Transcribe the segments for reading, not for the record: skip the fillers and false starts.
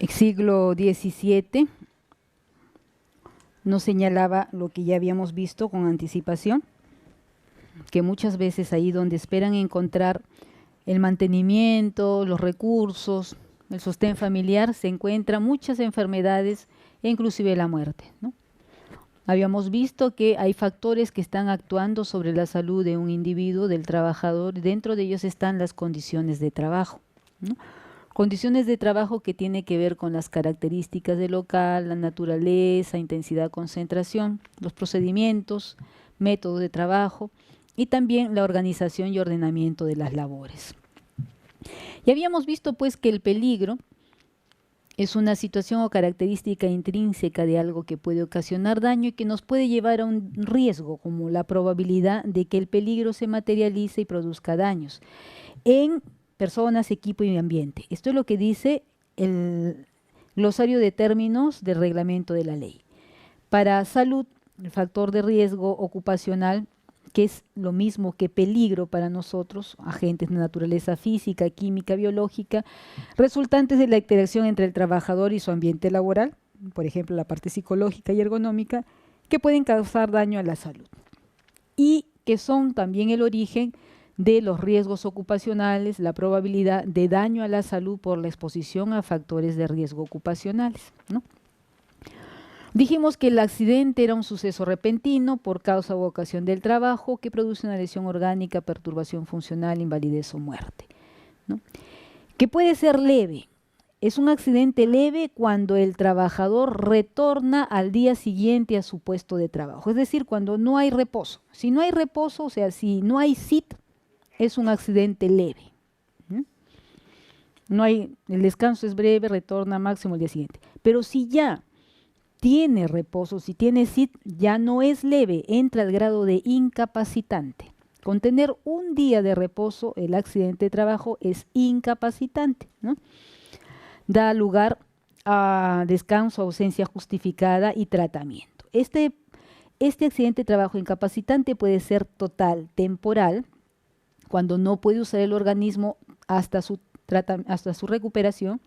siglo XVII nos señalaba lo que ya habíamos visto con anticipación, que muchas veces ahí donde esperan encontrar el mantenimiento, los recursos, el sostén familiar, se encuentran muchas enfermedades e inclusive la muerte, ¿no? Habíamos visto que hay factores que están actuando sobre la salud de un individuo, del trabajador, y dentro de ellos están las condiciones de trabajo, ¿no? Condiciones de trabajo que tiene que ver con las características del local, la naturaleza, intensidad, concentración, los procedimientos, métodos de trabajo y también la organización y ordenamiento de las labores. Y habíamos visto pues que el peligro es una situación o característica intrínseca de algo que puede ocasionar daño y que nos puede llevar a un riesgo, como la probabilidad de que el peligro se materialice y produzca daños en personas, equipo y ambiente. Esto es lo que dice el glosario de términos del reglamento de la ley. Para salud, el factor de riesgo ocupacional, que es lo mismo que peligro para nosotros, agentes de naturaleza física, química, biológica, resultantes de la interacción entre el trabajador y su ambiente laboral, por ejemplo, la parte psicológica y ergonómica, que pueden causar daño a la salud y que son también el origen de los riesgos ocupacionales, la probabilidad de daño a la salud por la exposición a factores de riesgo ocupacionales, ¿no? Dijimos que el accidente era un suceso repentino por causa u ocasión del trabajo que produce una lesión orgánica, perturbación funcional, invalidez o muerte, ¿no? Que puede ser leve. Es un accidente leve cuando el trabajador retorna al día siguiente a su puesto de trabajo, es decir, cuando no hay reposo. Si no hay reposo, o sea, si no hay SIT, es un accidente leve. No hay, el descanso es breve, retorna máximo el día siguiente. Pero si ya tiene reposo, si tiene SIT, ya no es leve, entra al grado de incapacitante. Con tener un día de reposo, el accidente de trabajo es incapacitante, ¿no? Da lugar a descanso, ausencia justificada y tratamiento. Este accidente de trabajo incapacitante puede ser total, temporal, cuando no puede usar el organismo hasta su recuperación.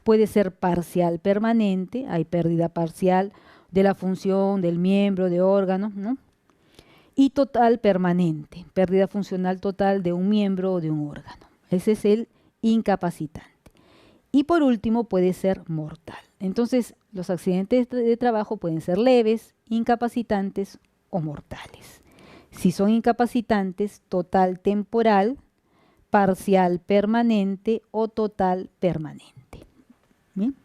Puede ser parcial, permanente, hay pérdida parcial de la función, del miembro, de órgano, ¿no? Y total, permanente, pérdida funcional total de un miembro o de un órgano. Ese es el incapacitante. Y por último, puede ser mortal. Entonces, los accidentes de trabajo pueden ser leves, incapacitantes o mortales. Si son incapacitantes, total, temporal, parcial, permanente o total, permanente. ¿Bien?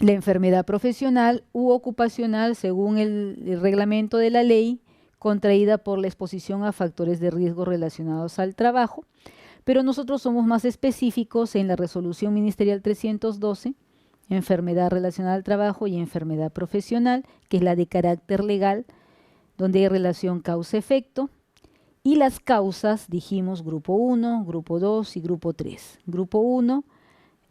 La enfermedad profesional u ocupacional, según el reglamento de la ley, contraída por la exposición a factores de riesgo relacionados al trabajo, pero nosotros somos más específicos en la resolución ministerial 312, enfermedad relacionada al trabajo y enfermedad profesional, que es la de carácter legal, donde hay relación causa-efecto, y las causas, dijimos, grupo 1, grupo 2 y grupo 3. Grupo 1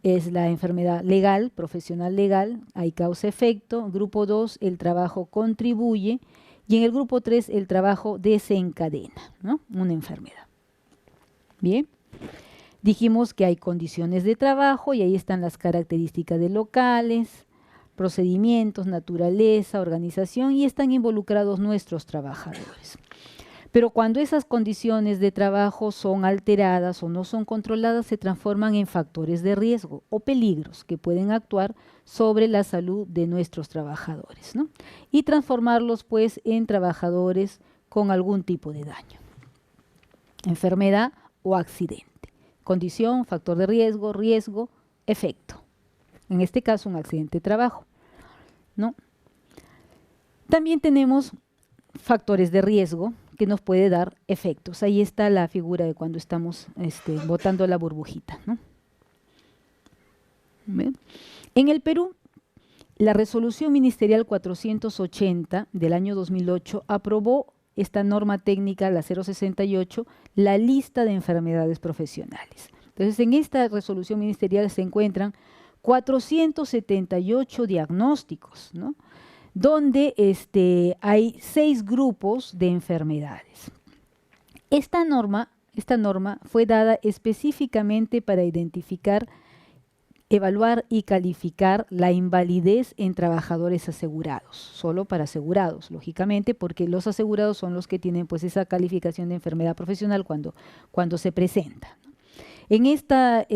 es la enfermedad legal, profesional legal, hay causa-efecto. Grupo 2, el trabajo contribuye. Y en el grupo 3, el trabajo desencadena, ¿no? Una enfermedad. Bien. Dijimos que hay condiciones de trabajo y ahí están las características de locales, procedimientos, naturaleza, organización y están involucrados nuestros trabajadores. Pero cuando esas condiciones de trabajo son alteradas o no son controladas, se transforman en factores de riesgo o peligros que pueden actuar sobre la salud de nuestros trabajadores, ¿no? Y transformarlos pues en trabajadores con algún tipo de daño, enfermedad o accidente. Condición, factor de riesgo, riesgo, efecto. En este caso un accidente de trabajo, ¿no? También tenemos factores de riesgo que nos puede dar efectos. Ahí está la figura de cuando estamos botando la burbujita, ¿no? ¿Ven? En el Perú, la resolución ministerial 480 del año 2008 aprobó esta norma técnica, la 068, la lista de enfermedades profesionales. Entonces, en esta resolución ministerial se encuentran 478 diagnósticos, ¿no? Donde hay 6 grupos de enfermedades. Esta norma fue dada específicamente para identificar evaluar y calificar la invalidez en trabajadores asegurados, solo para asegurados, lógicamente, porque los asegurados son los que tienen pues esa calificación de enfermedad profesional cuando se presenta. En esta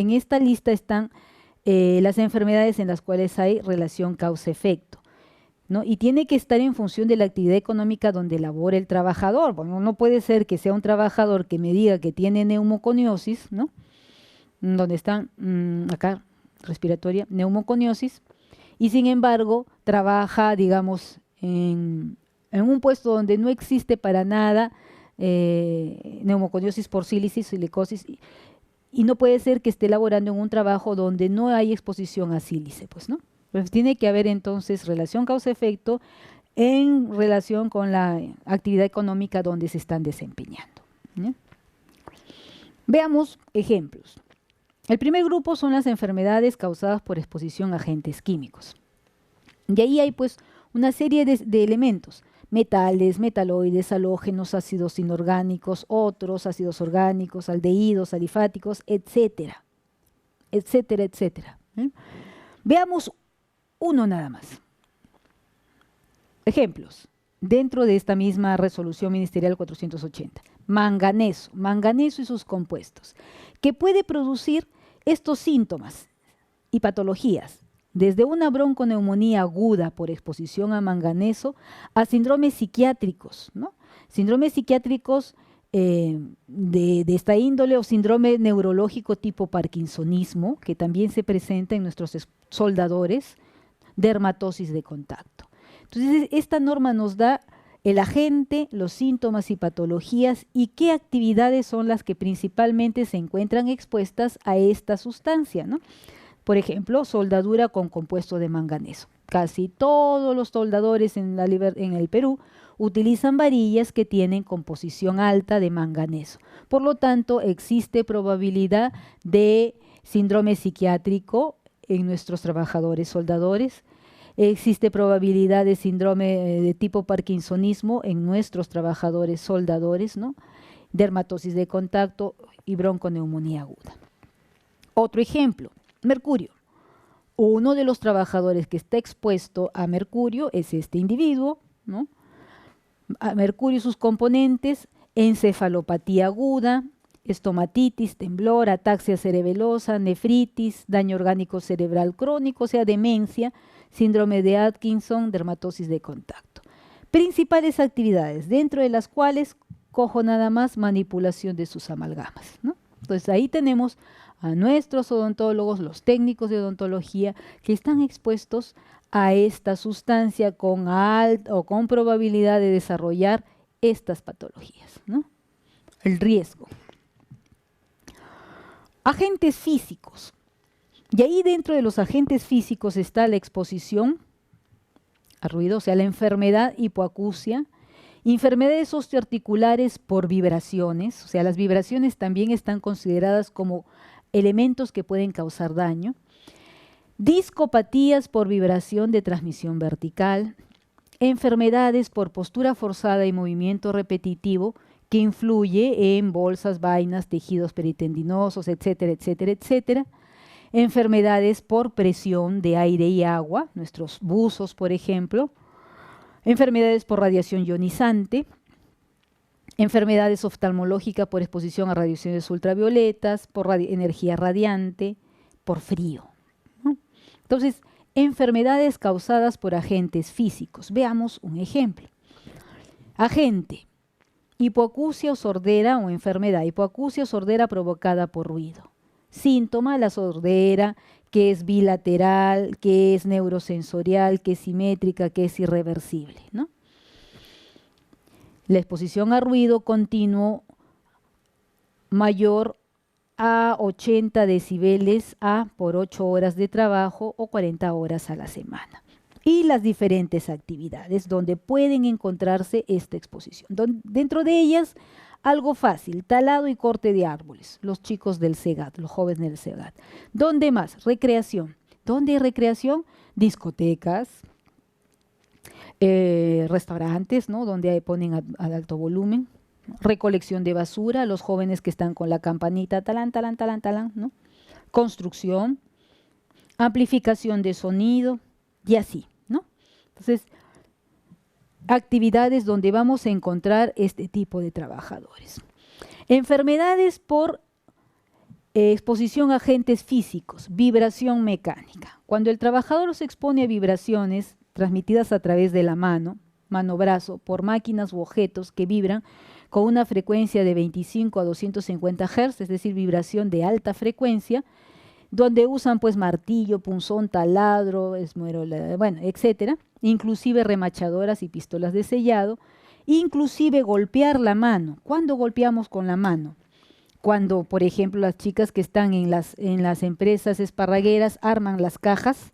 lista están las enfermedades en las cuales hay relación causa-efecto, ¿no? Y tiene que estar en función de la actividad económica donde labora el trabajador. Bueno, no puede ser que sea un trabajador que me diga que tiene neumoconiosis, ¿no? Donde están acá, respiratoria, neumoconiosis, y sin embargo trabaja, digamos, en un puesto donde no existe para nada neumoconiosis por sílice, silicosis, y no puede ser que esté laborando en un trabajo donde no hay exposición a sílice, pues, ¿no? Pues tiene que haber entonces relación causa-efecto en relación con la actividad económica donde se están desempeñando, ¿no? Veamos ejemplos. El primer grupo son las enfermedades causadas por exposición a agentes químicos. Y ahí hay pues una serie de elementos: metales, metaloides, halógenos, ácidos inorgánicos, otros ácidos orgánicos, aldehídos, alifáticos, etcétera, etcétera, etcétera. Veamos uno nada más. Ejemplos, dentro de esta misma resolución ministerial 480. Manganeso y sus compuestos, que puede producir estos síntomas y patologías, desde una bronconeumonía aguda por exposición a manganeso a síndromes psiquiátricos, ¿no? Síndromes psiquiátricos de esta índole, o síndrome neurológico tipo parkinsonismo, que también se presenta en nuestros soldadores, dermatosis de contacto. Entonces, esta norma nos da el agente, los síntomas y patologías, y qué actividades son las que principalmente se encuentran expuestas a esta sustancia, ¿no? Por ejemplo, soldadura con compuesto de manganeso. Casi todos los soldadores en el Perú utilizan varillas que tienen composición alta de manganeso. Por lo tanto, existe probabilidad de síndrome psiquiátrico en nuestros trabajadores soldadores. Existe probabilidad de síndrome de tipo parkinsonismo en nuestros trabajadores soldadores, ¿no? Dermatosis de contacto y bronconeumonía aguda. Otro ejemplo, mercurio. Uno de los trabajadores que está expuesto a mercurio es este individuo, ¿no? A mercurio y sus componentes: encefalopatía aguda, estomatitis, temblor, ataxia cerebelosa, nefritis, daño orgánico cerebral crónico, o sea, demencia, síndrome de Atkinson, dermatosis de contacto. Principales actividades, dentro de las cuales cojo nada más manipulación de sus amalgamas, ¿no? Entonces ahí tenemos a nuestros odontólogos, los técnicos de odontología, que están expuestos a esta sustancia con alta o con probabilidad de desarrollar estas patologías, ¿no? El riesgo. Agentes físicos. Y ahí dentro de los agentes físicos está la exposición a ruido, o sea, la enfermedad hipoacusia, enfermedades osteoarticulares por vibraciones, o sea, las vibraciones también están consideradas como elementos que pueden causar daño, discopatías por vibración de transmisión vertical, enfermedades por postura forzada y movimiento repetitivo que influye en bolsas, vainas, tejidos peritendinosos, etcétera, etcétera, etcétera. Enfermedades por presión de aire y agua, nuestros buzos, por ejemplo. Enfermedades por radiación ionizante. Enfermedades oftalmológicas por exposición a radiaciones ultravioletas, por energía radiante, por frío, ¿no? Entonces, enfermedades causadas por agentes físicos. Veamos un ejemplo. Agente: hipoacusia o sordera o enfermedad. Hipoacusia o sordera provocada por ruido. Síntoma: la sordera, que es bilateral, que es neurosensorial, que es simétrica, que es irreversible, ¿no? La exposición a ruido continuo mayor a 80 decibeles por 8 horas de trabajo o 40 horas a la semana. Y las diferentes actividades donde pueden encontrarse esta exposición. Dentro de ellas, algo fácil: talado y corte de árboles, los chicos del SEGAT, los jóvenes del SEGAT. ¿Dónde más? Recreación. ¿Dónde hay recreación? Discotecas, restaurantes, ¿no? Donde ponen a alto volumen. Recolección de basura, los jóvenes que están con la campanita, talán, talán, talán, talán, ¿no? Construcción, amplificación de sonido y así, ¿no? Entonces, actividades donde vamos a encontrar este tipo de trabajadores. Enfermedades por exposición a agentes físicos, vibración mecánica. Cuando el trabajador se expone a vibraciones transmitidas a través de la mano, mano-brazo, por máquinas u objetos que vibran con una frecuencia de 25 a 250 Hz, es decir, vibración de alta frecuencia, donde usan pues martillo, punzón, taladro, esmuerola, bueno, etcétera, inclusive remachadoras y pistolas de sellado, inclusive golpear la mano. ¿Cuándo golpeamos con la mano? Cuando, por ejemplo, las chicas que están en las empresas esparragueras arman las cajas,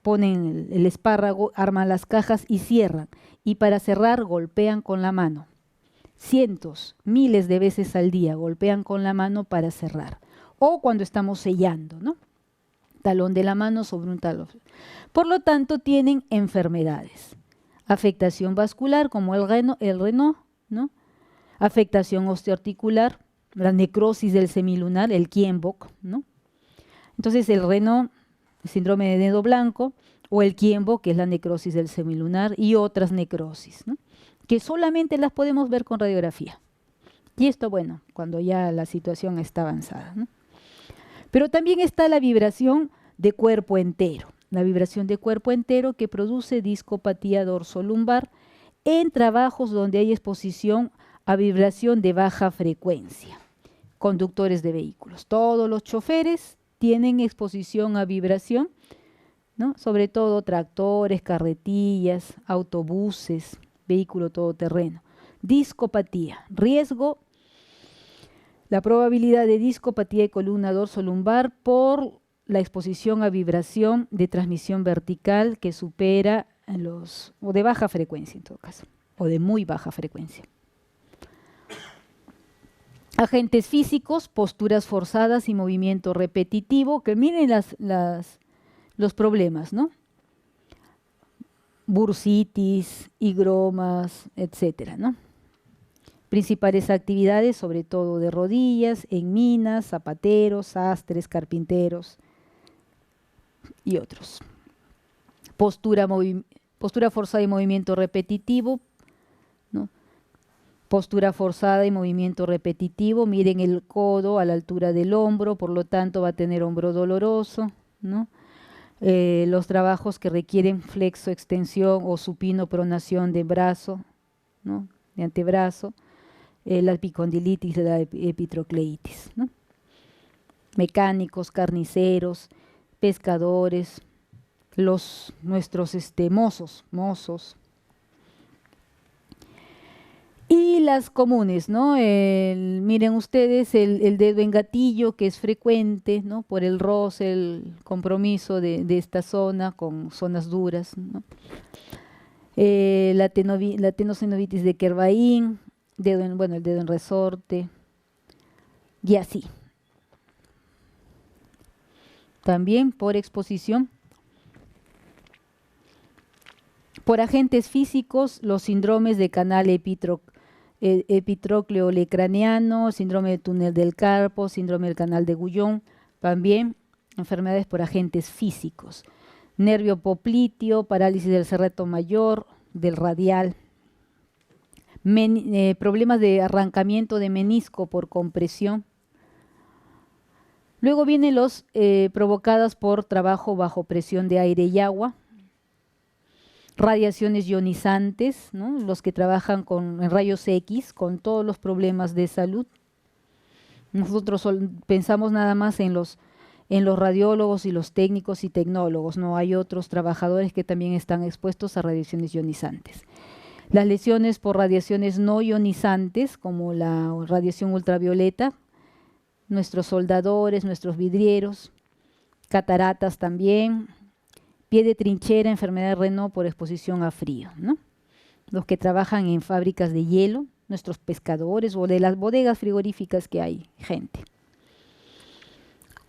ponen el espárrago, arman las cajas y cierran. Y para cerrar golpean con la mano. Cientos, miles de veces al día golpean con la mano para cerrar. O cuando estamos sellando, ¿no? Talón de la mano sobre un talón. Por lo tanto, tienen enfermedades. Afectación vascular, como el Raynaud, ¿no? Afectación osteoarticular, la necrosis del semilunar, el Kienbock, ¿no? Entonces, el Raynaud, el síndrome de dedo blanco, o el Kienbock, que es la necrosis del semilunar, y otras necrosis, ¿no? Que solamente las podemos ver con radiografía. Y esto, bueno, cuando ya la situación está avanzada, ¿no? Pero también está la vibración de cuerpo entero. La vibración de cuerpo entero que produce discopatía dorsolumbar en trabajos donde hay exposición a vibración de baja frecuencia. Conductores de vehículos. Todos los choferes tienen exposición a vibración, ¿no? Sobre todo tractores, carretillas, autobuses, vehículo todoterreno. Discopatía, riesgo. La probabilidad de discopatía de columna dorsolumbar por la exposición a vibración de transmisión vertical que supera o de baja frecuencia en todo caso, o de muy baja frecuencia. Agentes físicos, posturas forzadas y movimiento repetitivo, que miren los problemas, ¿no? Bursitis, higromas, etcétera, ¿no? Principales actividades, sobre todo de rodillas, en minas, zapateros, sastres, carpinteros y otros. Postura forzada y movimiento repetitivo, ¿no? Postura forzada y movimiento repetitivo, miren el codo a la altura del hombro, por lo tanto va a tener hombro doloroso, ¿no? Los trabajos que requieren flexo, extensión o supino, pronación de brazo, ¿no? De antebrazo. La epicondilitis, la epitrocleitis, ¿no? Mecánicos, carniceros, pescadores, nuestros mozos. Y las comunes, ¿no? Miren ustedes el dedo en gatillo, que es frecuente, ¿no? Por el roce, el compromiso de esta zona con zonas duras, ¿no? La tenosinovitis de Kervain, el dedo en resorte, y así. También por exposición. Por agentes físicos, los síndromes de canal epitrócleo-olecraneano, síndrome de túnel del carpo, síndrome del canal de Guyon, también enfermedades por agentes físicos. Nervio popliteo, parálisis del serrato mayor, del radial. Problemas de arrancamiento de menisco por compresión. Luego vienen los provocadas por trabajo bajo presión de aire y agua. Radiaciones ionizantes, ¿no? Los que trabajan en rayos X, con todos los problemas de salud. Nosotros pensamos nada más en los radiólogos y los técnicos y tecnólogos, no hay otros trabajadores que también están expuestos a radiaciones ionizantes. Las lesiones por radiaciones no ionizantes, como la radiación ultravioleta, nuestros soldadores, nuestros vidrieros, cataratas también, pie de trinchera, enfermedad de Raynaud por exposición a frío, ¿no? Los que trabajan en fábricas de hielo, nuestros pescadores o de las bodegas frigoríficas que hay gente.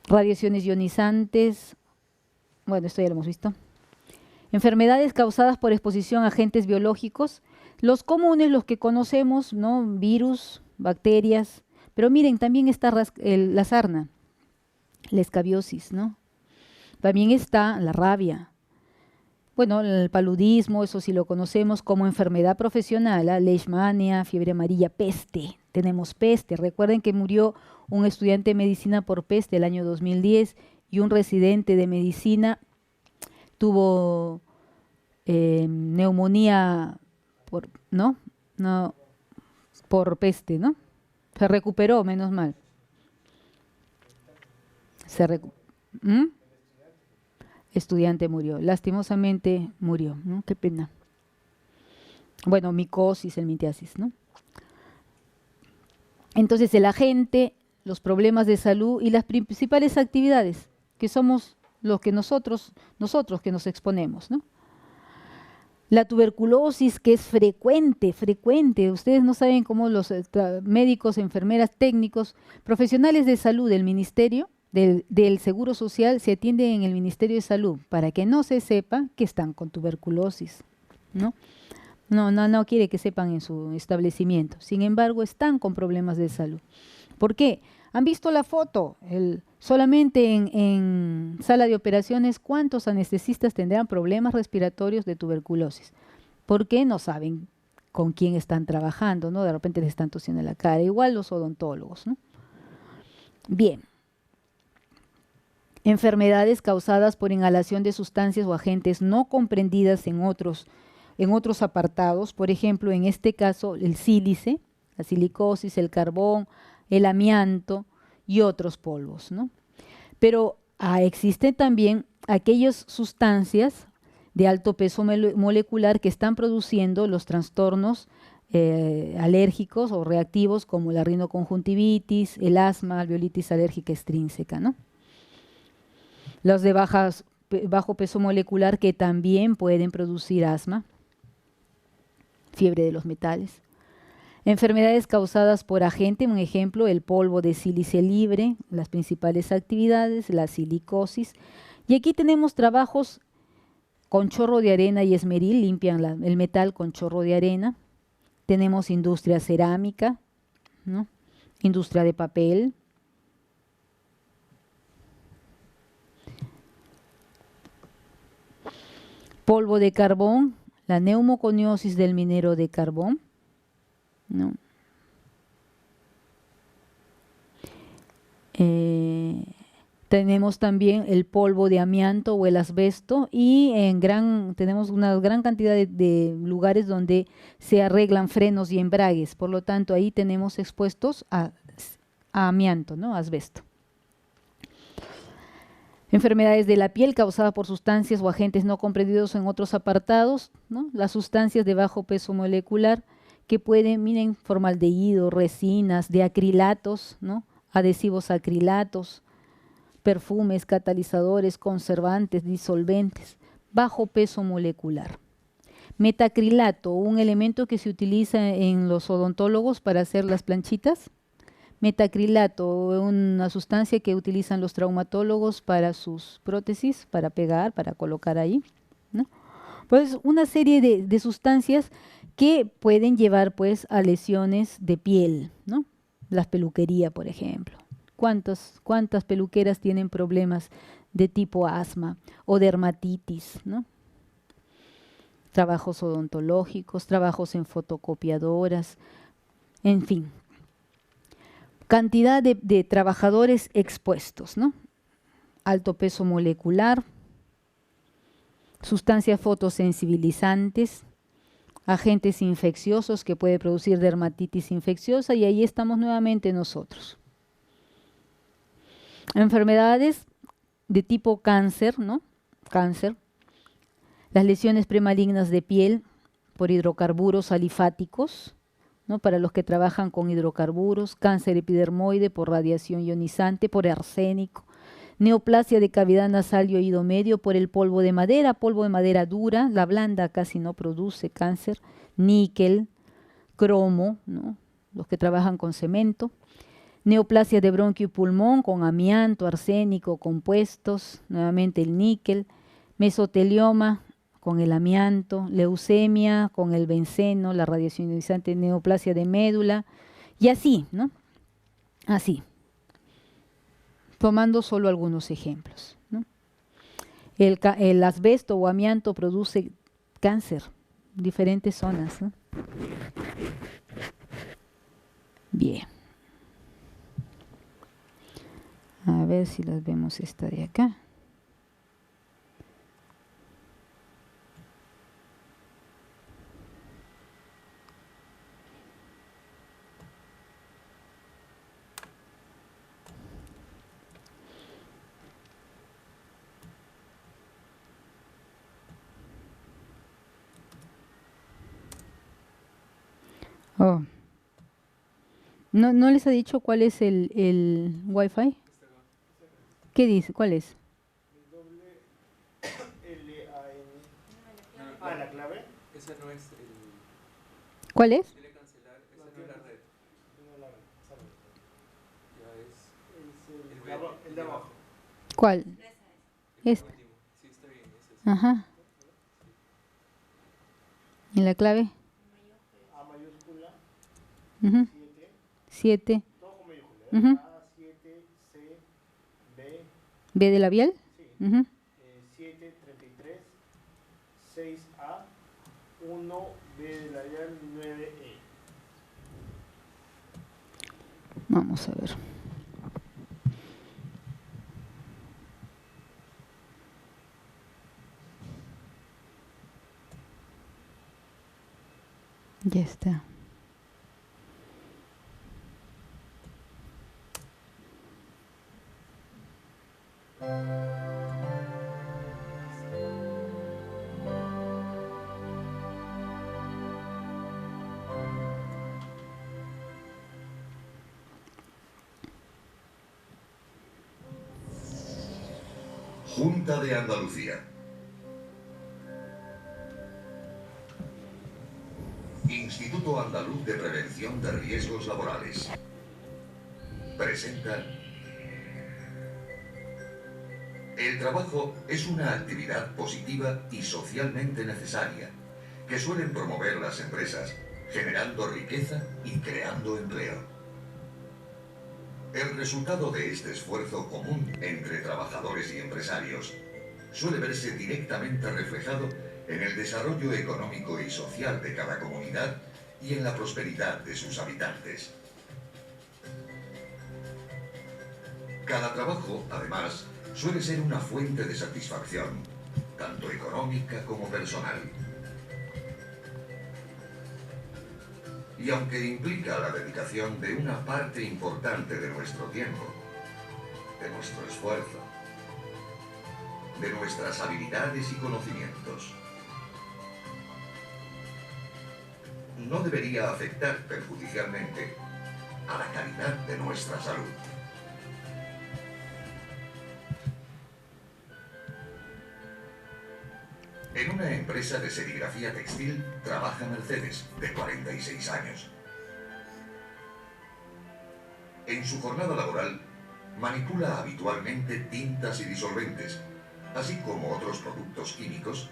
Radiaciones ionizantes, bueno, esto ya lo hemos visto. Enfermedades causadas por exposición a agentes biológicos, los comunes, los que conocemos, ¿no? Virus, bacterias, pero miren, también está la sarna, la escabiosis, ¿no? También está la rabia. Bueno, el paludismo, eso sí lo conocemos como enfermedad profesional, leishmania, fiebre amarilla, peste. Tenemos peste. Recuerden que murió un estudiante de medicina por peste el año 2010 y un residente de medicina tuvo neumonía por, ¿no? No, por peste, ¿no? Se recuperó, menos mal. Estudiante murió, lastimosamente murió, ¿no? Qué pena. Bueno, micosis, el mitiasis, ¿no? Entonces el agente, los problemas de salud y las principales actividades, que somos los que nosotros que nos exponemos, ¿no? La tuberculosis, que es frecuente, ustedes no saben cómo los médicos, enfermeras, técnicos, profesionales de salud del Ministerio, del Seguro Social, se atienden en el Ministerio de Salud para que no se sepa que están con tuberculosis, ¿no? No quiere que sepan en su establecimiento. Sin embargo, están con problemas de salud. ¿Por qué? ¿Han visto la foto? Solamente en sala de operaciones, ¿cuántos anestesistas tendrán problemas respiratorios de tuberculosis? ¿Por qué? No saben con quién están trabajando, ¿no? De repente les están tosiendo en la cara. Igual los odontólogos, ¿no? Bien. Enfermedades causadas por inhalación de sustancias o agentes no comprendidas en otros apartados. Por ejemplo, en este caso, el sílice, la silicosis, el carbón, el amianto y otros polvos, ¿no? Pero existen también aquellas sustancias de alto peso molecular que están produciendo los trastornos alérgicos o reactivos como la rinoconjuntivitis, el asma, alveolitis alérgica extrínseca, ¿no? Los de bajo peso molecular que también pueden producir asma, fiebre de los metales. Enfermedades causadas por agente, un ejemplo, el polvo de sílice libre, las principales actividades, la silicosis. Y aquí tenemos trabajos con chorro de arena y esmeril, limpian el metal con chorro de arena. Tenemos industria cerámica, ¿no? Industria de papel. Polvo de carbón, la neumoconiosis del minero de carbón, ¿no? Tenemos también el polvo de amianto o el asbesto y tenemos una gran cantidad de lugares donde se arreglan frenos y embragues, por lo tanto ahí tenemos expuestos a amianto, ¿no? Asbesto. Enfermedades de la piel causadas por sustancias o agentes no comprendidos en otros apartados, ¿no? Las sustancias de bajo peso molecular que pueden, miren, formaldehído, resinas, de acrilatos, ¿no? Adhesivos acrilatos, perfumes, catalizadores, conservantes, disolventes, bajo peso molecular. Metacrilato, un elemento que se utiliza en los odontólogos para hacer las planchitas. Metacrilato, una sustancia que utilizan los traumatólogos para sus prótesis, para pegar, para colocar ahí, ¿no? Pues una serie de sustancias que pueden llevar pues a lesiones de piel, ¿no? La peluquería, por ejemplo. ¿Cuántas peluqueras tienen problemas de tipo asma o dermatitis, ¿no? Trabajos odontológicos, trabajos en fotocopiadoras, en fin. Cantidad de trabajadores expuestos, ¿no? Alto peso molecular, sustancias fotosensibilizantes, agentes infecciosos que puede producir dermatitis infecciosa y ahí estamos nuevamente nosotros. Enfermedades de tipo cáncer, ¿no? Cáncer. Las lesiones premalignas de piel por hidrocarburos alifáticos, ¿no? Para los que trabajan con hidrocarburos, cáncer epidermoide por radiación ionizante, por arsénico, neoplasia de cavidad nasal y oído medio por el polvo de madera dura, la blanda casi no produce cáncer, níquel, cromo, ¿no? Los que trabajan con cemento, neoplasia de bronquio y pulmón con amianto, arsénico, compuestos, nuevamente el níquel, mesotelioma con el amianto, leucemia con el benceno, la radiación ionizante, neoplasia de médula, y así, ¿no? Así, tomando solo algunos ejemplos, ¿no? El asbesto o amianto produce cáncer en diferentes zonas, ¿no? Bien. A ver si las vemos esta de acá. Oh. ¿No les ha dicho cuál es el Wi-Fi? ¿Qué dice? ¿Cuál es? La clave. Esa no es el. ¿Cuál es? Quiere cancelar, esa no es la red. Ya es el de abajo. ¿Cuál? Este. Sí, está bien, ese es. Ajá. ¿Y la clave? A mayúscula, Ujú. 7, 7. todo con mayúscula, Ujú. A, 7, C, B, ¿B de labial? sí, Ujú. 7, 33, 6A, 1, B de labial, 9E. Vamos a ver. Ya está. Junta de Andalucía. Instituto Andaluz de Prevención de Riesgos Laborales. Presenta. El trabajo es una actividad positiva y socialmente necesaria, que suelen promover las empresas, generando riqueza y creando empleo. El resultado de este esfuerzo común entre trabajadores y empresarios suele verse directamente reflejado en el desarrollo económico y social de cada comunidad y en la prosperidad de sus habitantes. Cada trabajo, además, suele ser una fuente de satisfacción, tanto económica como personal. Y aunque implica la dedicación de una parte importante de nuestro tiempo, de nuestro esfuerzo, de nuestras habilidades y conocimientos, no debería afectar perjudicialmente a la calidad de nuestra salud. En una empresa de serigrafía textil trabaja Mercedes, de 46 años. En su jornada laboral, manipula habitualmente tintas y disolventes, así como otros productos químicos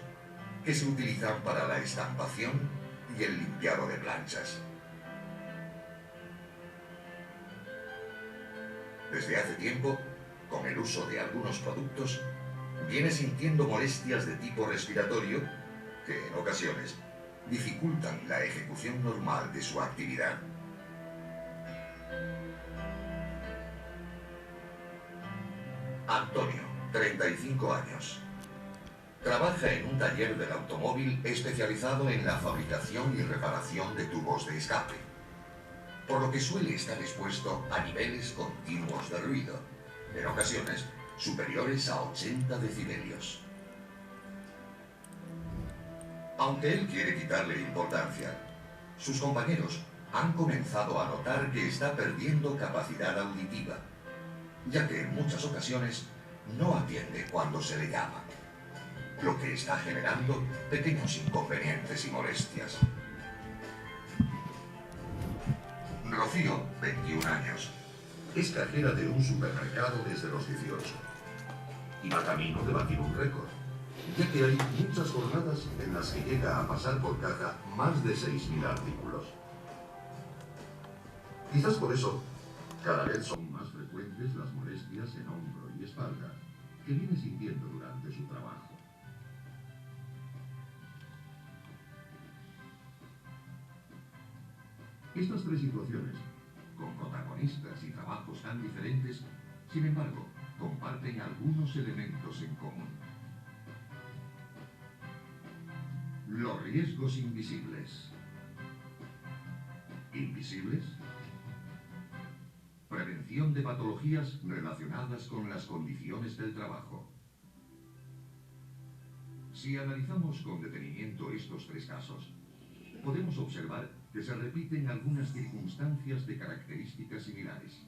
que se utilizan para la estampación y el limpiado de planchas. Desde hace tiempo, con el uso de algunos productos, viene sintiendo molestias de tipo respiratorio que, en ocasiones, dificultan la ejecución normal de su actividad. Antonio, 35 años. Trabaja en un taller del automóvil especializado en la fabricación y reparación de tubos de escape, por lo que suele estar expuesto a niveles continuos de ruido, en ocasiones superiores a 80 decibelios. Aunque él quiere quitarle importancia, sus compañeros han comenzado a notar que está perdiendo capacidad auditiva, ya que en muchas ocasiones no atiende cuando se le llama, lo que está generando pequeños inconvenientes y molestias. Rocío, 21 años, es cajera de un supermercado desde los 18 y va camino de batir un récord, ya que hay muchas jornadas en las que llega a pasar por caja más de 6.000 artículos. Quizás por eso, cada vez son más frecuentes las molestias en hombro y espalda, que viene sintiendo durante su trabajo. Estas tres situaciones, con protagonistas y trabajos tan diferentes, sin embargo, comparten algunos elementos en común. Los riesgos invisibles. ¿Invisibles? Prevención de patologías relacionadas con las condiciones del trabajo. Si analizamos con detenimiento estos tres casos, podemos observar que se repiten algunas circunstancias de características similares.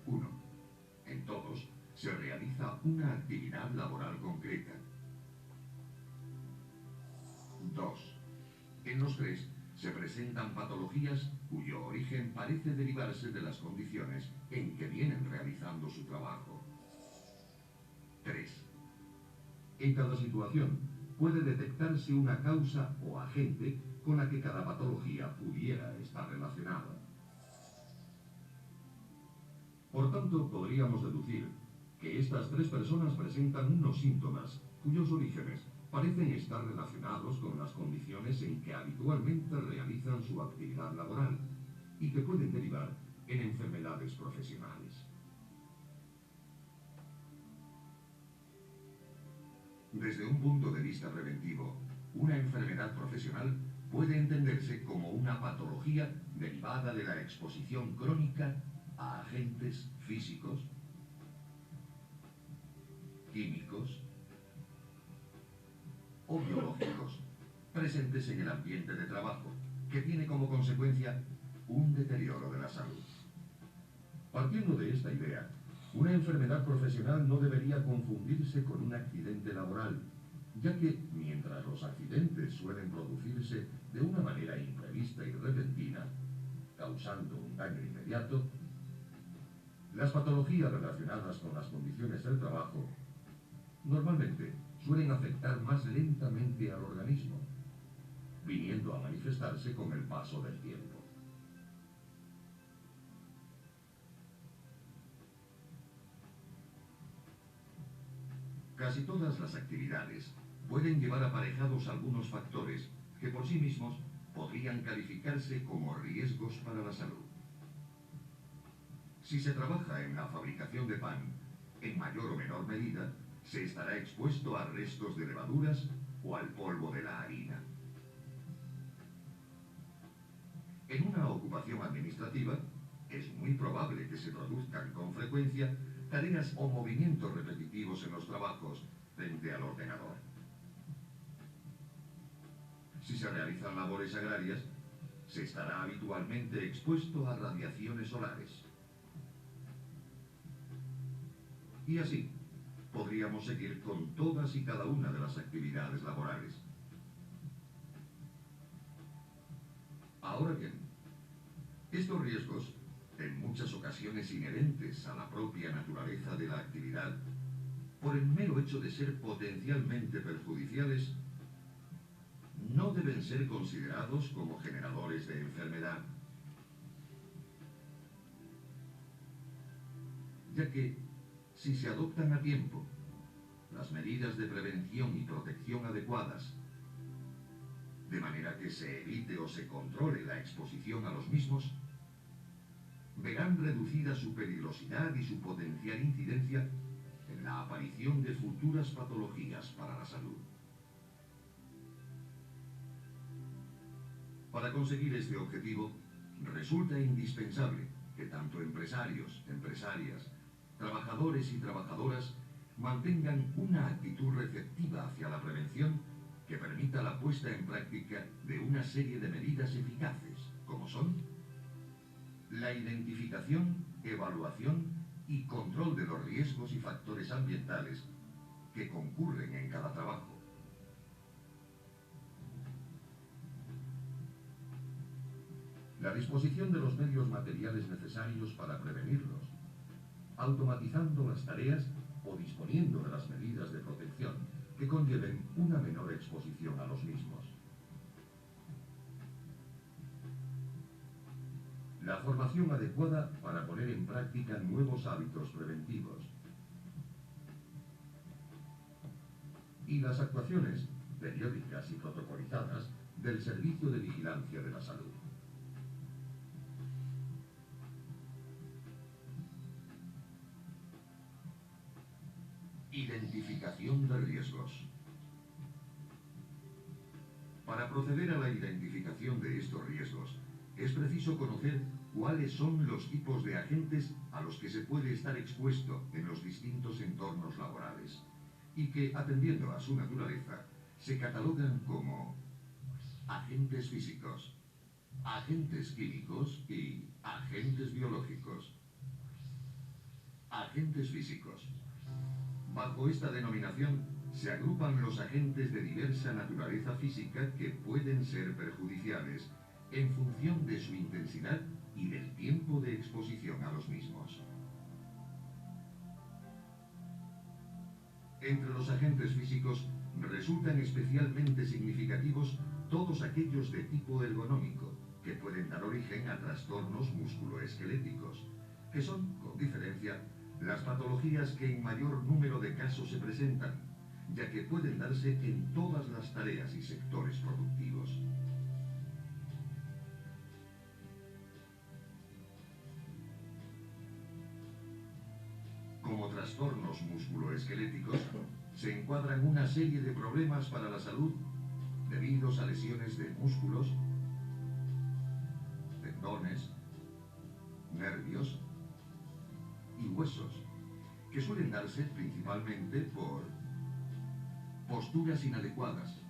1. En todos se realiza una actividad laboral concreta. 2. En los tres se presentan patologías cuyo origen parece derivarse de las condiciones en que vienen realizando su trabajo. 3. En cada situación puede detectarse una causa o agente con la que cada patología pudiera estar relacionada. Por tanto, podríamos deducir que estas tres personas presentan unos síntomas cuyos orígenes parecen estar relacionados con las condiciones en que habitualmente realizan su actividad laboral y que pueden derivar en enfermedades profesionales. Desde un punto de vista preventivo, una enfermedad profesional puede entenderse como una patología derivada de la exposición crónica a agentes físicos, químicos o biológicos presentes en el ambiente de trabajo, que tiene como consecuencia un deterioro de la salud. Partiendo de esta idea, una enfermedad profesional no debería confundirse con un accidente laboral, ya que mientras los accidentes suelen producirse de una manera imprevista y repentina, causando un daño inmediato, las patologías relacionadas con las condiciones del trabajo normalmente suelen afectar más lentamente al organismo, viniendo a manifestarse con el paso del tiempo. Casi todas las actividades pueden llevar aparejados algunos factores que por sí mismos podrían calificarse como riesgos para la salud. Si se trabaja en la fabricación de pan, en mayor o menor medida, se estará expuesto a restos de levaduras o al polvo de la harina. En una ocupación administrativa, es muy probable que se produzcan con frecuencia tareas o movimientos repetitivos en los trabajos frente al ordenador. Si se realizan labores agrarias, se estará habitualmente expuesto a radiaciones solares. Y así, podríamos seguir con todas y cada una de las actividades laborales. Ahora bien, estos riesgos, en muchas ocasiones inherentes a la propia naturaleza de la actividad, por el mero hecho de ser potencialmente perjudiciales, no deben ser considerados como generadores de enfermedad, ya que, si se adoptan a tiempo las medidas de prevención y protección adecuadas, de manera que se evite o se controle la exposición a los mismos, verán reducida su peligrosidad y su potencial incidencia en la aparición de futuras patologías para la salud. Para conseguir este objetivo, resulta indispensable que tanto empresarios, empresarias, trabajadores y trabajadoras mantengan una actitud receptiva hacia la prevención que permita la puesta en práctica de una serie de medidas eficaces, como son la identificación, evaluación y control de los riesgos y factores ambientales que concurren en cada trabajo. La disposición de los medios materiales necesarios para prevenirlos, automatizando las tareas o disponiendo de las medidas de protección que conlleven una menor exposición a los mismos. La formación adecuada para poner en práctica nuevos hábitos preventivos. y las actuaciones periódicas y protocolizadas del Servicio de Vigilancia de la Salud. Identificación de riesgos. Para proceder a la identificación de estos riesgos, es preciso conocer cuáles son los tipos de agentes a los que se puede estar expuesto en los distintos entornos laborales y que, atendiendo a su naturaleza, se catalogan como agentes físicos, agentes químicos y agentes biológicos. Agentes físicos. Bajo esta denominación se agrupan los agentes de diversa naturaleza física que pueden ser perjudiciales en función de su intensidad y del tiempo de exposición a los mismos. Entre los agentes físicos resultan especialmente significativos todos aquellos de tipo ergonómico, que pueden dar origen a trastornos musculoesqueléticos, que son, con diferencia, las patologías que en mayor número de casos se presentan, ya que pueden darse en todas las tareas y sectores productivos. Como trastornos musculoesqueléticos, se encuadran una serie de problemas para la salud debidos a lesiones de músculos, tendones, nervios y huesos, que suelen darse principalmente por posturas inadecuadas,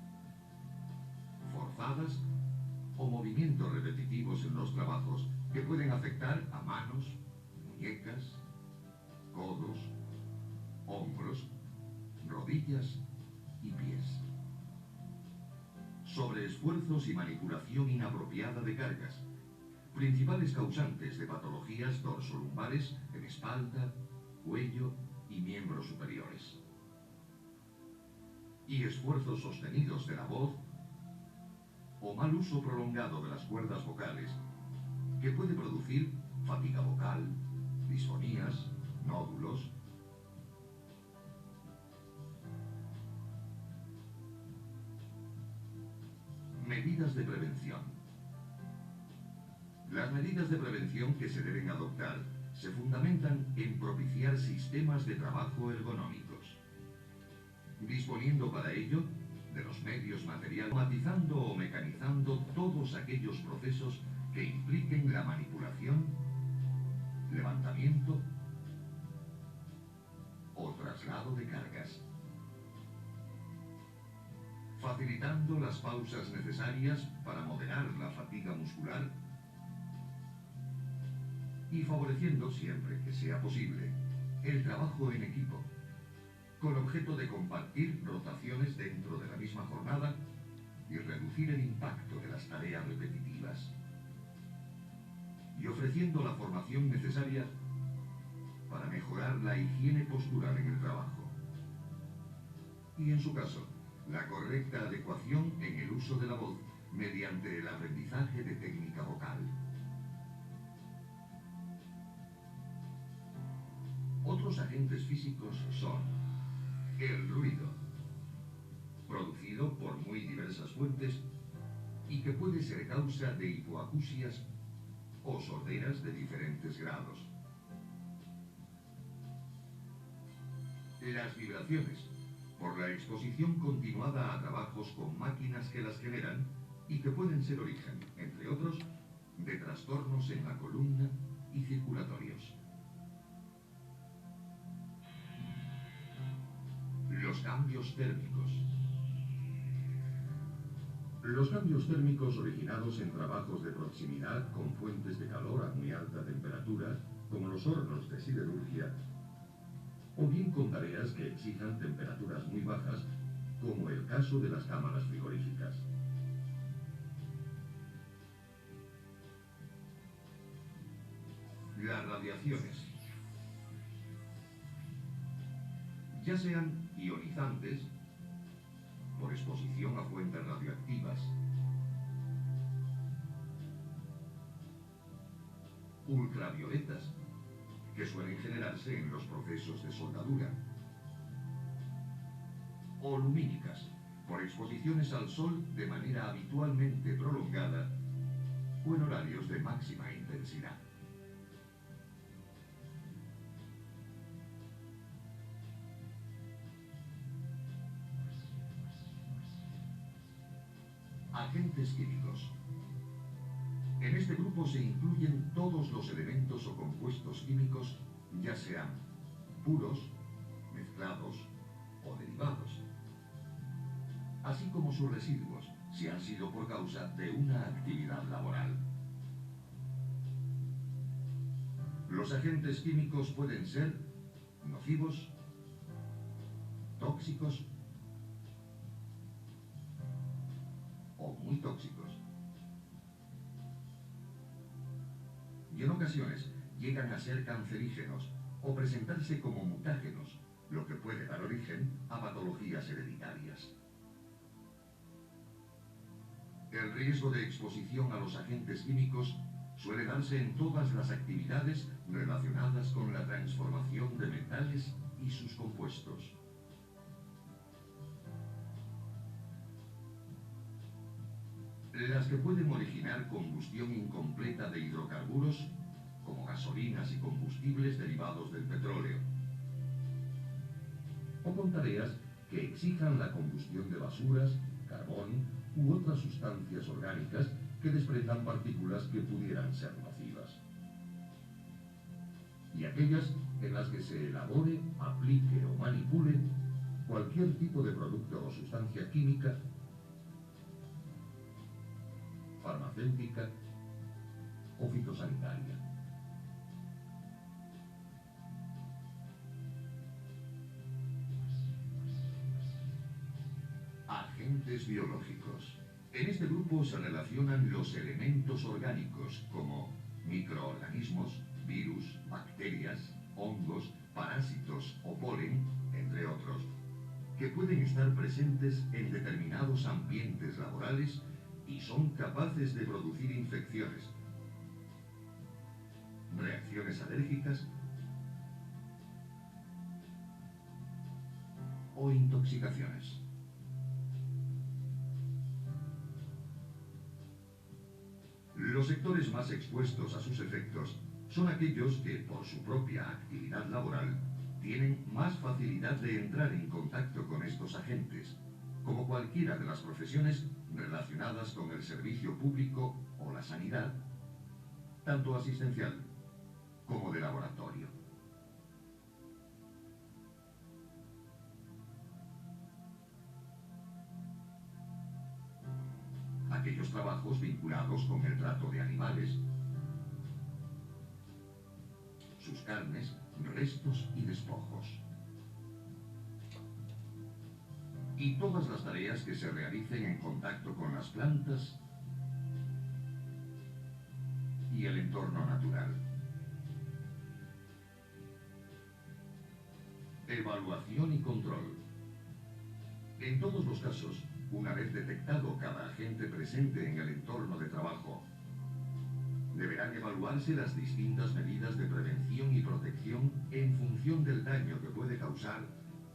forzadas o movimientos repetitivos en los trabajos que pueden afectar a manos, muñecas, codos, hombros, rodillas y pies. Sobreesfuerzos y manipulación inapropiada de cargas, principales causantes de patologías dorsolumbares en espalda, cuello y miembros superiores. Y esfuerzos sostenidos de la voz o mal uso prolongado de las cuerdas vocales, que puede producir fatiga vocal, disfonías, nódulos. Medidas de prevención. Las medidas de prevención que se deben adoptar se fundamentan en propiciar sistemas de trabajo ergonómicos, disponiendo para ello de los medios materiales, automatizando o mecanizando todos aquellos procesos que impliquen la manipulación, levantamiento o traslado de cargas, facilitando las pausas necesarias para moderar la fatiga muscular y favoreciendo, siempre que sea posible, el trabajo en equipo, con objeto de compartir rotaciones dentro de la misma jornada y reducir el impacto de las tareas repetitivas, y ofreciendo la formación necesaria para mejorar la higiene postural en el trabajo, y en su caso, la correcta adecuación en el uso de la voz mediante el aprendizaje de técnica vocal. Otros agentes físicos son el ruido, producido por muy diversas fuentes y que puede ser causa de hipoacusias o sorderas de diferentes grados. Las vibraciones, por la exposición continuada a trabajos con máquinas que las generan y que pueden ser origen, entre otros, de trastornos en la columna y circulatorios. Los cambios térmicos. Los cambios térmicos originados en trabajos de proximidad con fuentes de calor a muy alta temperatura, como los hornos de siderurgia, o bien con tareas que exijan temperaturas muy bajas, como el caso de las cámaras frigoríficas. Las radiaciones. Ya sean ionizantes, por exposición a fuentes radioactivas, ultravioletas, que suelen generarse en los procesos de soldadura, o lumínicas, por exposiciones al sol de manera habitualmente prolongada o en horarios de máxima intensidad. Agentes químicos. En este grupo se incluyen todos los elementos o compuestos químicos, ya sean puros, mezclados o derivados, así como sus residuos, si han sido por causa de una actividad laboral. Los agentes químicos pueden ser nocivos, tóxicos o muy tóxicos. Y en ocasiones llegan a ser cancerígenos o presentarse como mutágenos, lo que puede dar origen a patologías hereditarias. El riesgo de exposición a los agentes químicos suele darse en todas las actividades relacionadas con la transformación de metales y sus compuestos. Las que pueden originar combustión incompleta de hidrocarburos, como gasolinas y combustibles derivados del petróleo, o con tareas que exijan la combustión de basuras, carbón u otras sustancias orgánicas que desprendan partículas que pudieran ser nocivas. Y aquellas en las que se elabore, aplique o manipule cualquier tipo de producto o sustancia química, farmacéutica o fitosanitaria. Agentes biológicos. En este grupo se relacionan los elementos orgánicos como microorganismos, virus, bacterias, hongos, parásitos o polen, entre otros, que pueden estar presentes en determinados ambientes laborales y son capaces de producir infecciones, reacciones alérgicas o intoxicaciones. Los sectores más expuestos a sus efectos son aquellos que, por su propia actividad laboral, tienen más facilidad de entrar en contacto con estos agentes, como cualquiera de las profesiones relacionadas con el servicio público o la sanidad, tanto asistencial como de laboratorio. Aquellos trabajos vinculados con el trato de animales, sus carnes, restos y despojos. Y todas las tareas que se realicen en contacto con las plantas y el entorno natural. Evaluación y control. En todos los casos, una vez detectado cada agente presente en el entorno de trabajo, deberán evaluarse las distintas medidas de prevención y protección en función del daño que puede causar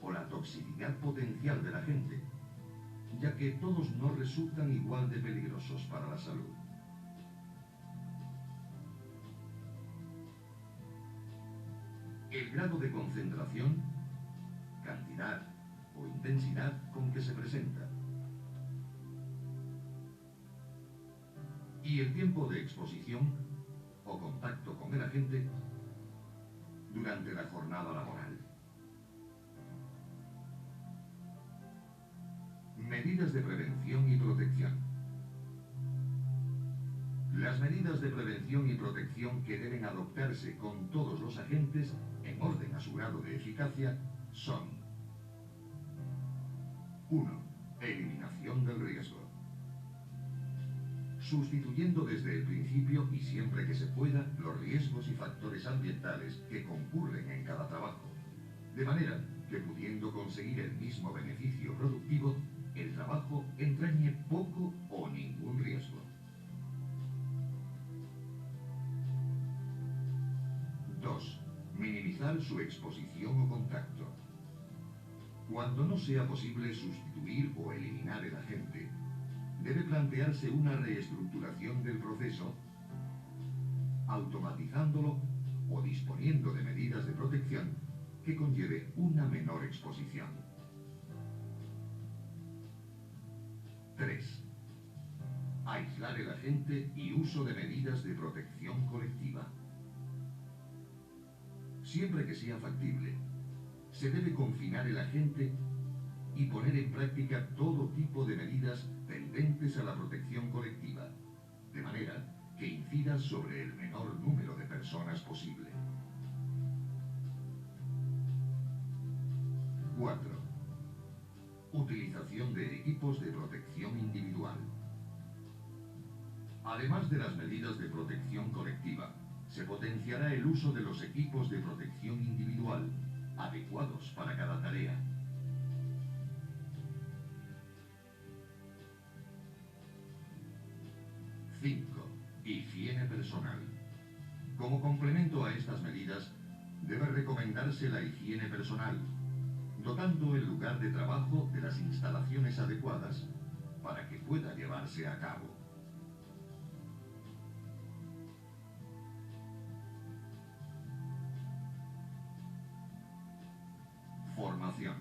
o la toxicidad potencial del agente, ya que todos no resultan igual de peligrosos para la salud. El grado de concentración, cantidad o intensidad con que se presenta. Y el tiempo de exposición o contacto con el agente durante la jornada laboral. Medidas de prevención y protección. Las medidas de prevención y protección que deben adoptarse con todos los agentes en orden a su grado de eficacia son: 1. Eliminación del riesgo. Sustituyendo desde el principio y siempre que se pueda los riesgos y factores ambientales que concurren en cada trabajo, de manera que pudiendo conseguir el mismo beneficio productivo, el trabajo entrañe poco o ningún riesgo. 2. Minimizar su exposición o contacto. Cuando no sea posible sustituir o eliminar el agente, debe plantearse una reestructuración del proceso, automatizándolo o disponiendo de medidas de protección que conlleve una menor exposición. 3. Aislar el agente y uso de medidas de protección colectiva. Siempre que sea factible, se debe confinar el agente y poner en práctica todo tipo de medidas tendentes a la protección colectiva, de manera que incida sobre el menor número de personas posible. 4. Utilización de equipos de protección individual. Además de las medidas de protección colectiva, se potenciará el uso de los equipos de protección individual, adecuados para cada tarea. 5. Higiene personal. Como complemento a estas medidas, debe recomendarse la higiene personal, dotando el lugar de trabajo de las instalaciones adecuadas para que pueda llevarse a cabo. Formación.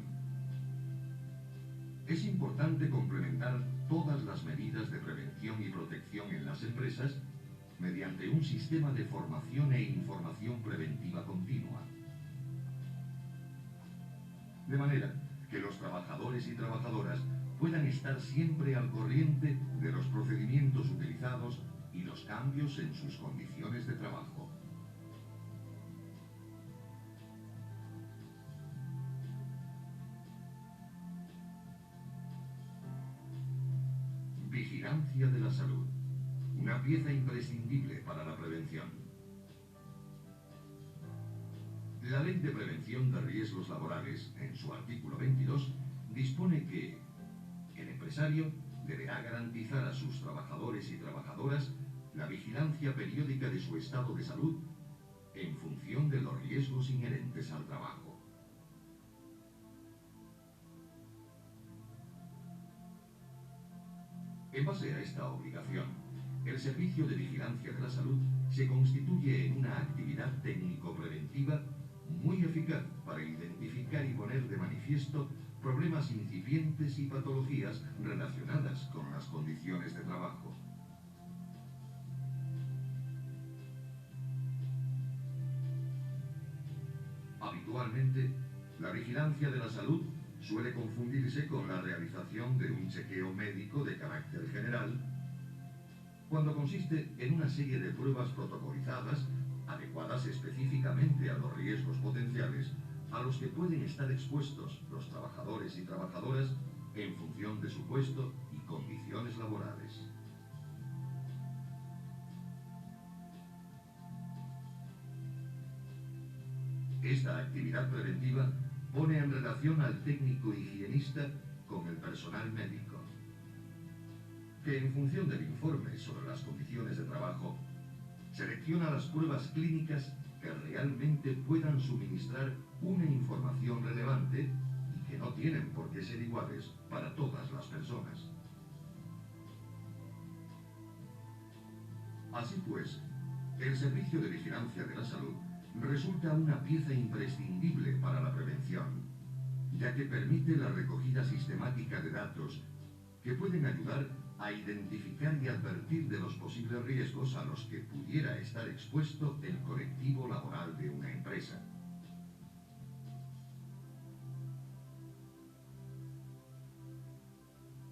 Es importante complementar todas las medidas de prevención y protección en las empresas mediante un sistema de formación e información preventiva continua. De manera que los trabajadores y trabajadoras puedan estar siempre al corriente de los procedimientos utilizados y los cambios en sus condiciones de trabajo. Vigilancia de la salud, una pieza imprescindible para la prevención. La Ley de Prevención de Riesgos Laborales, en su artículo 22, dispone que el empresario deberá garantizar a sus trabajadores y trabajadoras la vigilancia periódica de su estado de salud en función de los riesgos inherentes al trabajo. En base a esta obligación, el Servicio de Vigilancia de la Salud se constituye en una actividad técnico-preventiva muy eficaz para identificar y poner de manifiesto problemas incipientes y patologías relacionadas con las condiciones de trabajo. Habitualmente, la vigilancia de la salud suele confundirse con la realización de un chequeo médico de carácter general, cuando consiste en una serie de pruebas protocolizadas, adecuadas específicamente a los riesgos potenciales a los que pueden estar expuestos los trabajadores y trabajadoras en función de su puesto y condiciones laborales. Esta actividad preventiva pone en relación al técnico higienista con el personal médico, que en función del informe sobre las condiciones de trabajo, selecciona las pruebas clínicas que realmente puedan suministrar una información relevante y que no tienen por qué ser iguales para todas las personas. Así pues, el Servicio de Vigilancia de la Salud resulta una pieza imprescindible para la prevención, ya que permite la recogida sistemática de datos que pueden ayudar a identificar y advertir de los posibles riesgos a los que pudiera estar expuesto el colectivo laboral de una empresa.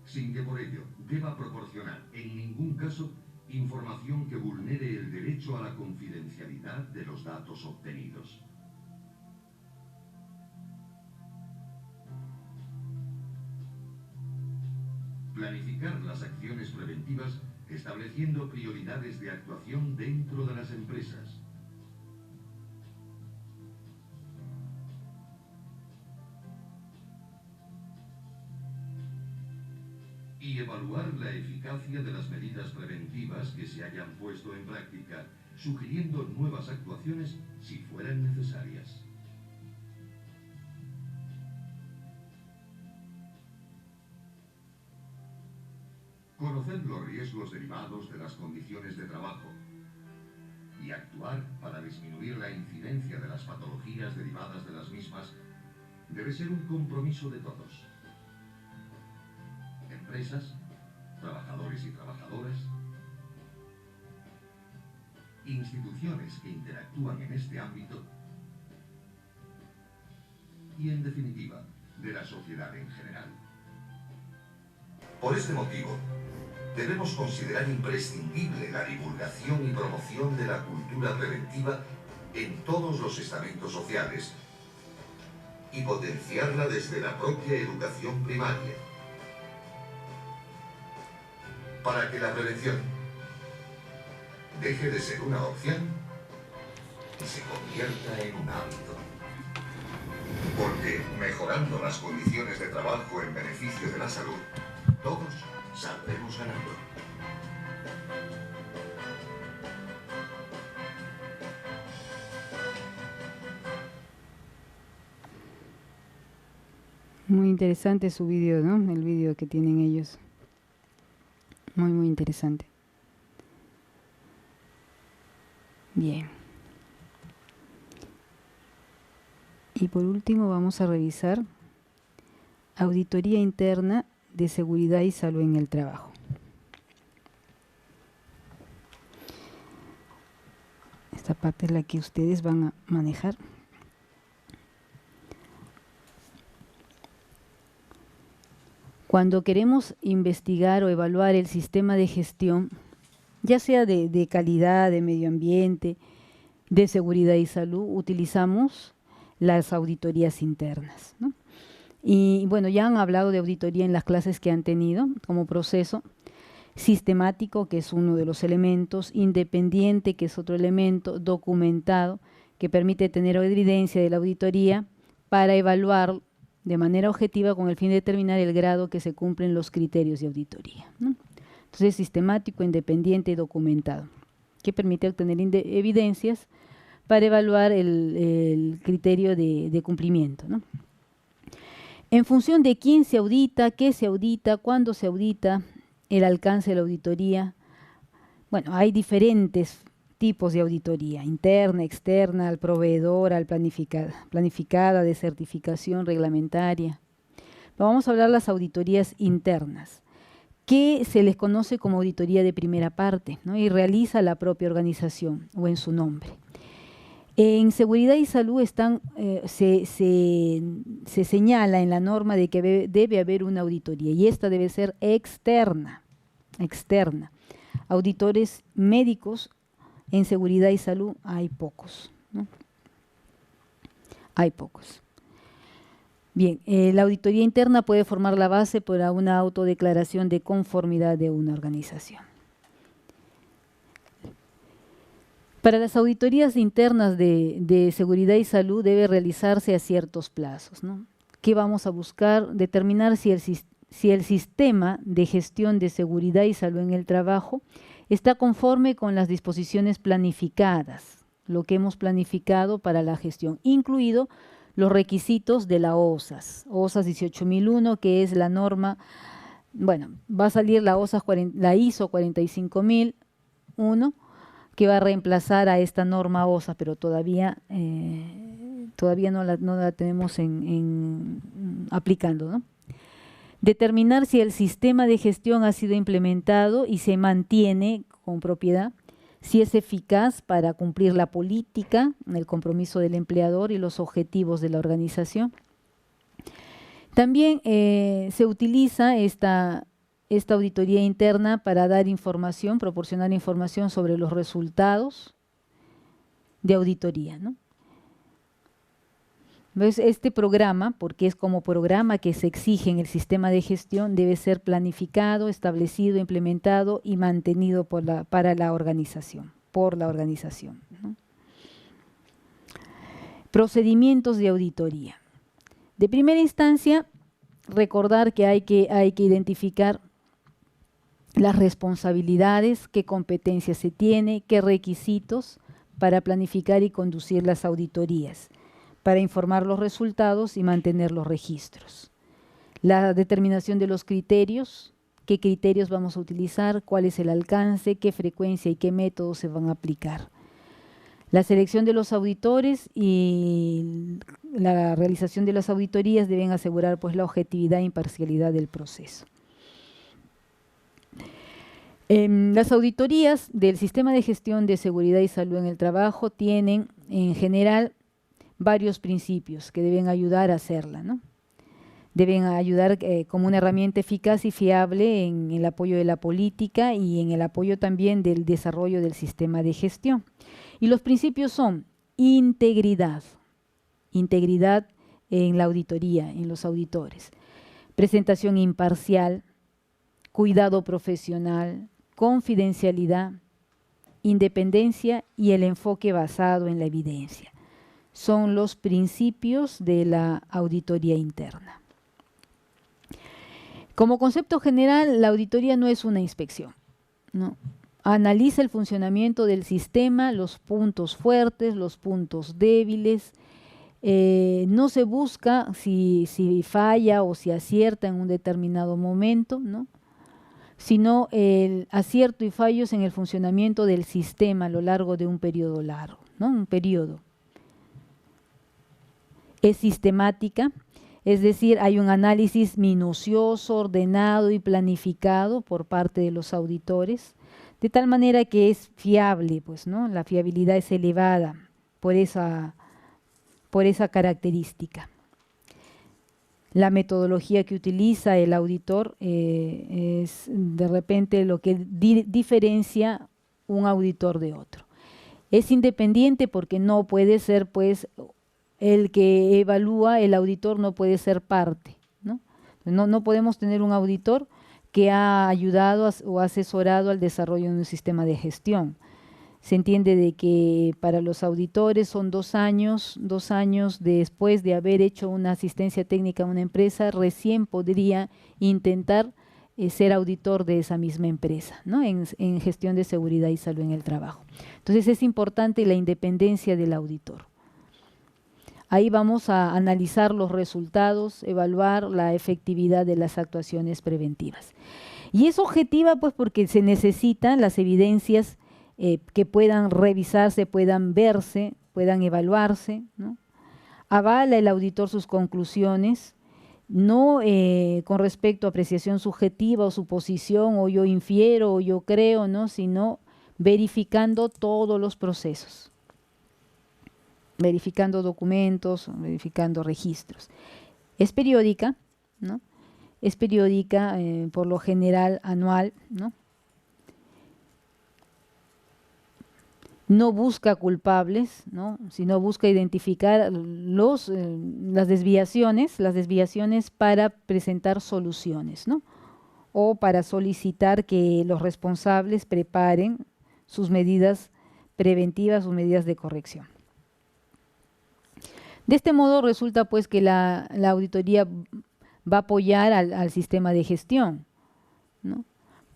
Sin que por ello deba proporcionar en ningún caso información que vulnere el derecho a la confidencialidad de los datos obtenidos. Planificar las acciones preventivas estableciendo prioridades de actuación dentro de las empresas. Y evaluar la eficacia de las medidas preventivas que se hayan puesto en práctica, sugiriendo nuevas actuaciones si fueran necesarias. Conocer los riesgos derivados de las condiciones de trabajo y actuar para disminuir la incidencia de las patologías derivadas de las mismas debe ser un compromiso de todos. Empresas, trabajadores y trabajadoras, instituciones que interactúan en este ámbito y, en definitiva, de la sociedad en general. Por este motivo, debemos considerar imprescindible la divulgación y promoción de la cultura preventiva en todos los estamentos sociales y potenciarla desde la propia educación primaria, para que la prevención deje de ser una opción y se convierta en un hábito. Porque mejorando las condiciones de trabajo en beneficio de la salud, todos saldremos ganando. Muy interesante su vídeo, ¿no? El vídeo que tienen ellos. Muy interesante. Bien. Y por último vamos a revisar auditoría interna de seguridad y salud en el trabajo. Esta parte es la que ustedes van a manejar. Cuando queremos investigar o evaluar el sistema de gestión, ya sea de calidad, de medio ambiente, de seguridad y salud, utilizamos las auditorías internas, ¿no? Y bueno, ya han hablado de auditoría en las clases que han tenido como proceso sistemático, que es uno de los elementos, independiente, que es otro elemento, documentado, que permite tener evidencia de la auditoría para evaluar de manera objetiva con el fin de determinar el grado que se cumplen los criterios de auditoría, ¿no? Entonces, sistemático, independiente y documentado, que permite obtener evidencias para evaluar el criterio de cumplimiento, ¿no? En función de quién se audita, qué se audita, cuándo se audita, el alcance de la auditoría. Bueno, hay diferentes tipos de auditoría, interna, externa, al proveedor, al planificada, de certificación reglamentaria. Pero vamos a hablar de las auditorías internas, que se les conoce como auditoría de primera parte, ¿no? Y realiza la propia organización o en su nombre. En seguridad y salud se señala en la norma de que debe haber una auditoría y esta debe ser externa. Auditores médicos en seguridad y salud hay pocos, ¿no? Hay pocos. Bien, la auditoría interna puede formar la base para una autodeclaración de conformidad de una organización. Para las auditorías internas de seguridad y salud debe realizarse a ciertos plazos, ¿no? ¿Qué vamos a buscar? Determinar si el sistema de gestión de seguridad y salud en el trabajo está conforme con las disposiciones planificadas, lo que hemos planificado para la gestión, incluido los requisitos de la OSAS 18001, que es la norma, bueno, va a salir la ISO 45001, que va a reemplazar a esta norma OSA, pero todavía no la tenemos aplicando, ¿no? Determinar si el sistema de gestión ha sido implementado y se mantiene con propiedad, si es eficaz para cumplir la política, el compromiso del empleador y los objetivos de la organización. También se utiliza esta auditoría interna para dar información, proporcionar información sobre los resultados de auditoría, ¿no? ¿Ves? Este programa, porque es como programa que se exige en el sistema de gestión, debe ser planificado, establecido, implementado y mantenido por la organización, ¿no? Procedimientos de auditoría. De primera instancia, recordar que hay que identificar las responsabilidades, qué competencias se tiene, qué requisitos para planificar y conducir las auditorías, para informar los resultados y mantener los registros. La determinación de los criterios qué criterios vamos a utilizar, cuál es el alcance, qué frecuencia y qué métodos se van a aplicar. La selección de los auditores y la realización de las auditorías deben asegurar pues la objetividad e imparcialidad del proceso. Las auditorías del sistema de gestión de seguridad y salud en el trabajo tienen en general varios principios que deben ayudar a hacerla, ¿no? Deben ayudar como una herramienta eficaz y fiable en el apoyo de la política y en el apoyo también del desarrollo del sistema de gestión. Y los principios son integridad en la auditoría, en los auditores, presentación imparcial, cuidado profesional, confidencialidad, independencia y el enfoque basado en la evidencia. Son los principios de la auditoría interna. Como concepto general, la auditoría no es una inspección, ¿no? Analiza el funcionamiento del sistema, los puntos fuertes, los puntos débiles. No se busca si falla o si acierta en un determinado momento, ¿no? Sino el acierto y fallos en el funcionamiento del sistema a lo largo de un periodo largo, ¿no? Un periodo. Es sistemática, es decir, hay un análisis minucioso, ordenado y planificado por parte de los auditores, de tal manera que es fiable, pues, ¿no? La fiabilidad es elevada por esa característica. La metodología que utiliza el auditor es de repente lo que diferencia un auditor de otro. Es independiente porque no puede ser, pues, el que evalúa, el auditor no puede ser parte, ¿no? No podemos tener un auditor que ha ayudado o asesorado al desarrollo de un sistema de gestión. Se entiende de que para los auditores son 2 años después de haber hecho una asistencia técnica a una empresa, recién podría intentar ser auditor de esa misma empresa, ¿no? En gestión de seguridad y salud en el trabajo. Entonces es importante la independencia del auditor. Ahí vamos a analizar los resultados, evaluar la efectividad de las actuaciones preventivas. Y es objetiva pues porque se necesitan las evidencias que puedan revisarse, puedan verse, puedan evaluarse, ¿no? Avala el auditor sus conclusiones, no con respecto a apreciación subjetiva o suposición, o yo infiero, o yo creo, ¿no? Sino verificando todos los procesos, verificando documentos, verificando registros. Es periódica, ¿no? Es periódica, por lo general anual, ¿no? No busca culpables, ¿no? Sino busca identificar las desviaciones para presentar soluciones, ¿no? O para solicitar que los responsables preparen sus medidas preventivas, sus medidas de corrección. De este modo resulta pues que la auditoría va a apoyar al sistema de gestión, ¿no?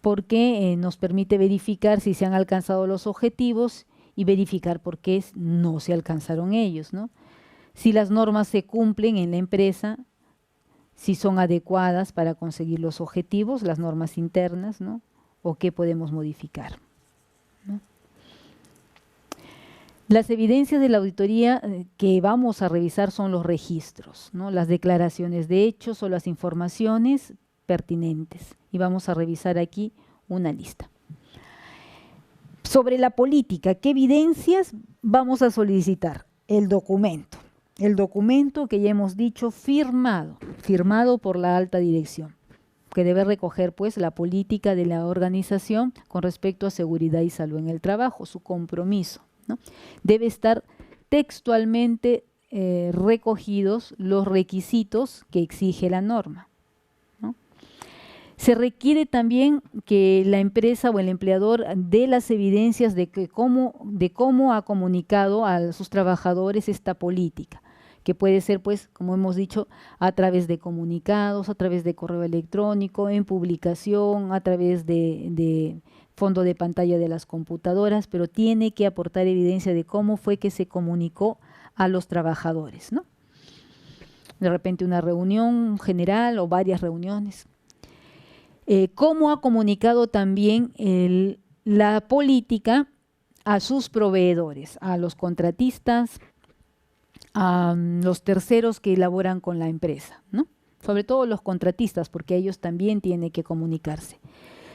Porque nos permite verificar si se han alcanzado los objetivos y verificar por qué no se alcanzaron ellos, ¿no? Si las normas se cumplen en la empresa, si son adecuadas para conseguir los objetivos, las normas internas, ¿no? O qué podemos modificar, ¿no? Las evidencias de la auditoría que vamos a revisar son los registros, ¿no? Las declaraciones de hechos o las informaciones pertinentes. Y vamos a revisar aquí una lista. Sobre la política, ¿qué evidencias vamos a solicitar? El documento que ya hemos dicho firmado por la alta dirección, que debe recoger pues la política de la organización con respecto a seguridad y salud en el trabajo, su compromiso, ¿no? Debe estar textualmente recogidos los requisitos que exige la norma. Se requiere también que la empresa o el empleador dé las evidencias de cómo ha comunicado a sus trabajadores esta política, que puede ser, pues, como hemos dicho, a través de comunicados, a través de correo electrónico, en publicación, a través de fondo de pantalla de las computadoras, pero tiene que aportar evidencia de cómo fue que se comunicó a los trabajadores, ¿no? De repente una reunión general o varias reuniones. cómo ha comunicado también la política a sus proveedores, a los contratistas, a los terceros que elaboran con la empresa, ¿no? Sobre todo los contratistas, porque ellos también tienen que comunicarse.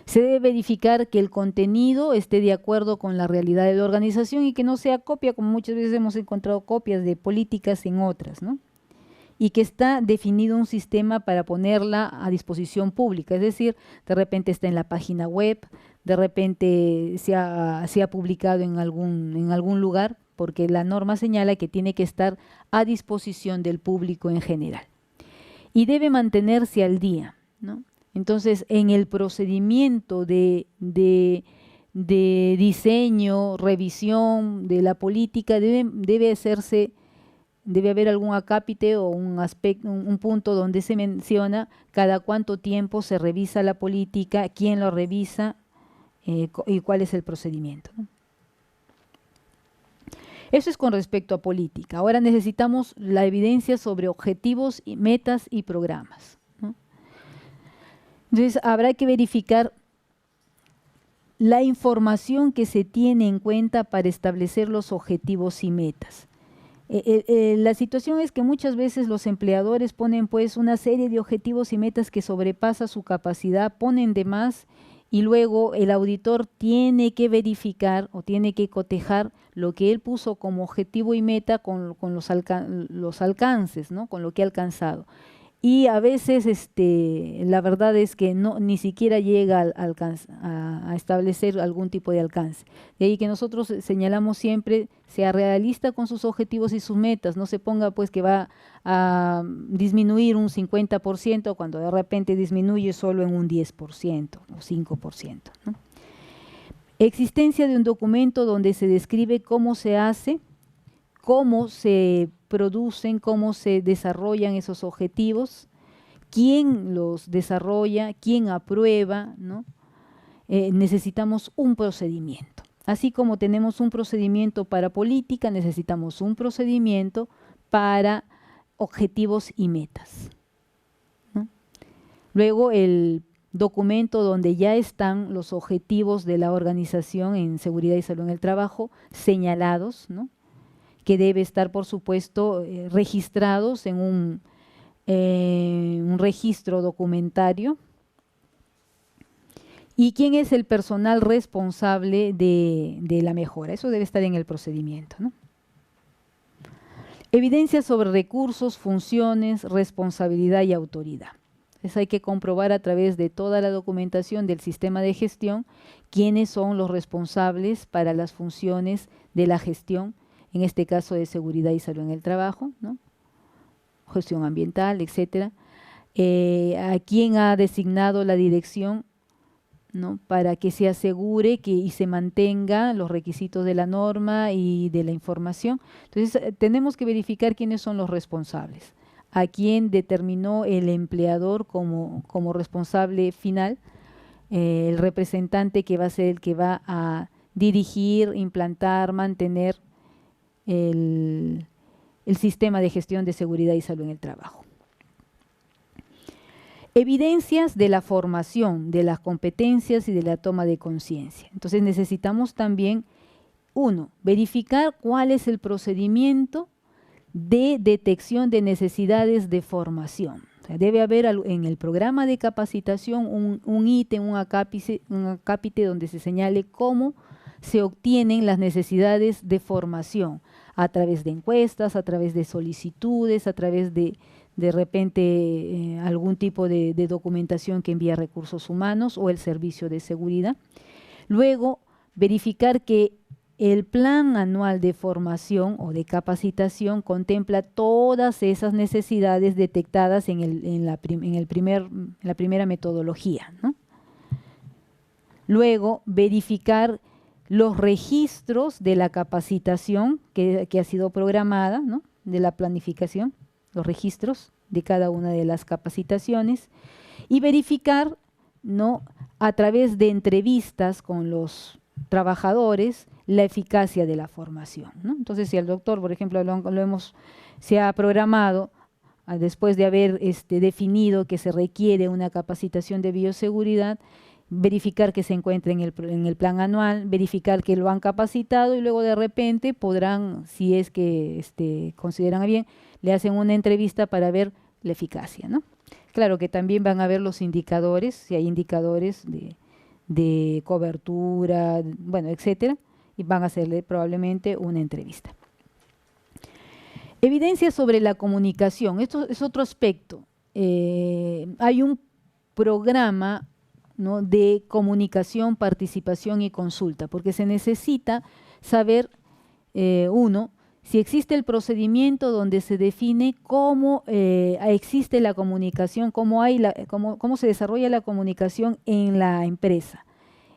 Se debe verificar que el contenido esté de acuerdo con la realidad de la organización y que no sea copia, como muchas veces hemos encontrado copias de políticas en otras, ¿no? Y que está definido un sistema para ponerla a disposición pública, es decir, de repente está en la página web, de repente se ha publicado en algún lugar, porque la norma señala que tiene que estar a disposición del público en general. Y debe mantenerse al día, ¿no? Entonces, en el procedimiento de diseño, revisión de la política, debe haber algún acápite o un aspecto, un punto donde se menciona cada cuánto tiempo se revisa la política, quién lo revisa y cuál es el procedimiento, ¿no? Eso es con respecto a política. Ahora necesitamos la evidencia sobre objetivos, metas y programas, ¿no? Entonces, habrá que verificar la información que se tiene en cuenta para establecer los objetivos y metas. La situación es que muchas veces los empleadores ponen pues una serie de objetivos y metas que sobrepasa su capacidad, ponen de más y luego el auditor tiene que verificar o tiene que cotejar lo que él puso como objetivo y meta con los alcances, ¿no? Con lo que ha alcanzado. Y a veces la verdad es que ni siquiera llega a establecer algún tipo de alcance. De ahí que nosotros señalamos siempre, sea realista con sus objetivos y sus metas, no se ponga pues que va a disminuir un 50% cuando de repente disminuye solo en un 10% o 5%, ¿no? Existencia de un documento donde se describe cómo se hace, cómo se producen, cómo se desarrollan esos objetivos, quién los desarrolla, quién aprueba, ¿no? Necesitamos un procedimiento. Así como tenemos un procedimiento para política, necesitamos un procedimiento para objetivos y metas, ¿no? Luego el documento donde ya están los objetivos de la organización en seguridad y salud en el trabajo señalados, ¿no? Que debe estar, por supuesto, registrados en un registro documentario. ¿Y quién es el personal responsable de la mejora? Eso debe estar en el procedimiento, ¿no? Evidencia sobre recursos, funciones, responsabilidad y autoridad. Entonces hay que comprobar a través de toda la documentación del sistema de gestión quiénes son los responsables para las funciones de la gestión, en este caso de seguridad y salud en el trabajo, ¿no? Gestión ambiental, etcétera. A quién ha designado la dirección, ¿no? Para que se asegure y se mantenga los requisitos de la norma y de la información. Entonces, tenemos que verificar quiénes son los responsables, a quién determinó el empleador como responsable final, el representante que va a ser el que va a dirigir, implantar, mantener el sistema de gestión de seguridad y salud en el trabajo. Evidencias de la formación, de las competencias y de la toma de conciencia. Entonces necesitamos también, verificar cuál es el procedimiento de detección de necesidades de formación. O sea, debe haber en el programa de capacitación un ítem, un acápite donde se señale cómo se obtienen las necesidades de formación, a través de encuestas, a través de solicitudes, a través de repente algún tipo de documentación que envía Recursos Humanos o el Servicio de Seguridad. Luego, verificar que el plan anual de formación o de capacitación contempla todas esas necesidades detectadas en la primera metodología, ¿no? Luego, verificar los registros de la capacitación que ha sido programada, ¿no? De la planificación, los registros de cada una de las capacitaciones, y verificar, ¿no? A través de entrevistas con los trabajadores la eficacia de la formación, ¿no? Entonces, si el doctor, por ejemplo, se ha programado después de haber definido que se requiere una capacitación de bioseguridad, verificar que se encuentre en el plan anual, verificar que lo han capacitado y luego de repente podrán, si es que consideran bien, le hacen una entrevista para ver la eficacia, ¿no? Claro que también van a ver los indicadores, si hay indicadores de cobertura, bueno, etcétera, y van a hacerle probablemente una entrevista. Evidencia sobre la comunicación, esto es otro aspecto. Hay un programa, ¿no?, de comunicación, participación y consulta, porque se necesita saber, uno, si existe el procedimiento donde se define cómo existe la comunicación, cómo se desarrolla la comunicación en la empresa,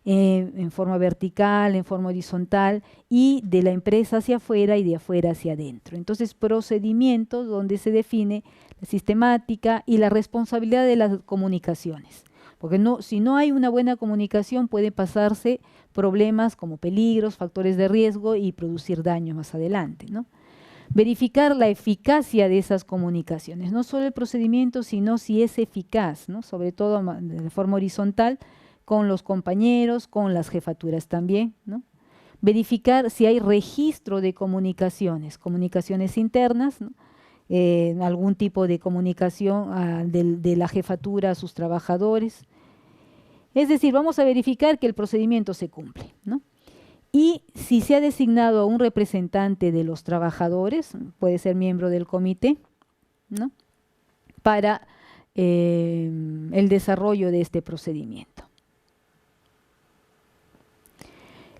en forma vertical, en forma horizontal, y de la empresa hacia afuera y de afuera hacia adentro. Entonces, procedimientos donde se define la sistemática y la responsabilidad de las comunicaciones. Porque si no hay una buena comunicación puede pasarse problemas como peligros, factores de riesgo y producir daño más adelante, ¿no? Verificar la eficacia de esas comunicaciones, no solo el procedimiento, sino si es eficaz, ¿no?, sobre todo de forma horizontal, con los compañeros, con las jefaturas también, ¿no? Verificar si hay registro de comunicaciones internas, ¿no?, algún tipo de comunicación de la jefatura a sus trabajadores. Es decir, vamos a verificar que el procedimiento se cumple, ¿no? Y si se ha designado a un representante de los trabajadores, puede ser miembro del comité, ¿no?, para el desarrollo de este procedimiento.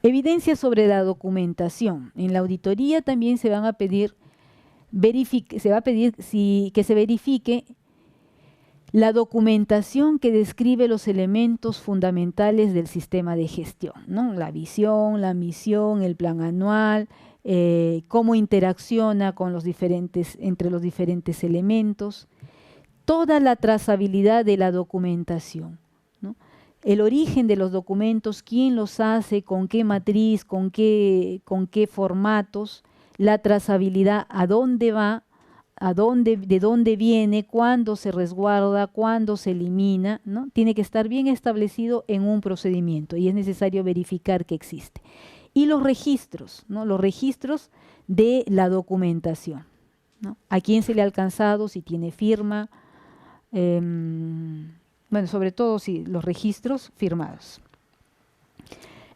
Evidencia sobre la documentación. En la auditoría también se van a pedir que se verifique la documentación que describe los elementos fundamentales del sistema de gestión, ¿no? La visión, la misión, el plan anual, cómo interacciona con entre los diferentes elementos, toda la trazabilidad de la documentación, ¿no? El origen de los documentos, quién los hace, con qué matriz, con qué formatos, la trazabilidad, a dónde va, de dónde viene, cuándo se resguarda, cuándo se elimina, ¿no? Tiene que estar bien establecido en un procedimiento y es necesario verificar que existe. Y los registros, ¿no?, los registros de la documentación, ¿no? A quién se le ha alcanzado, si tiene firma, bueno, sobre todo los registros firmados.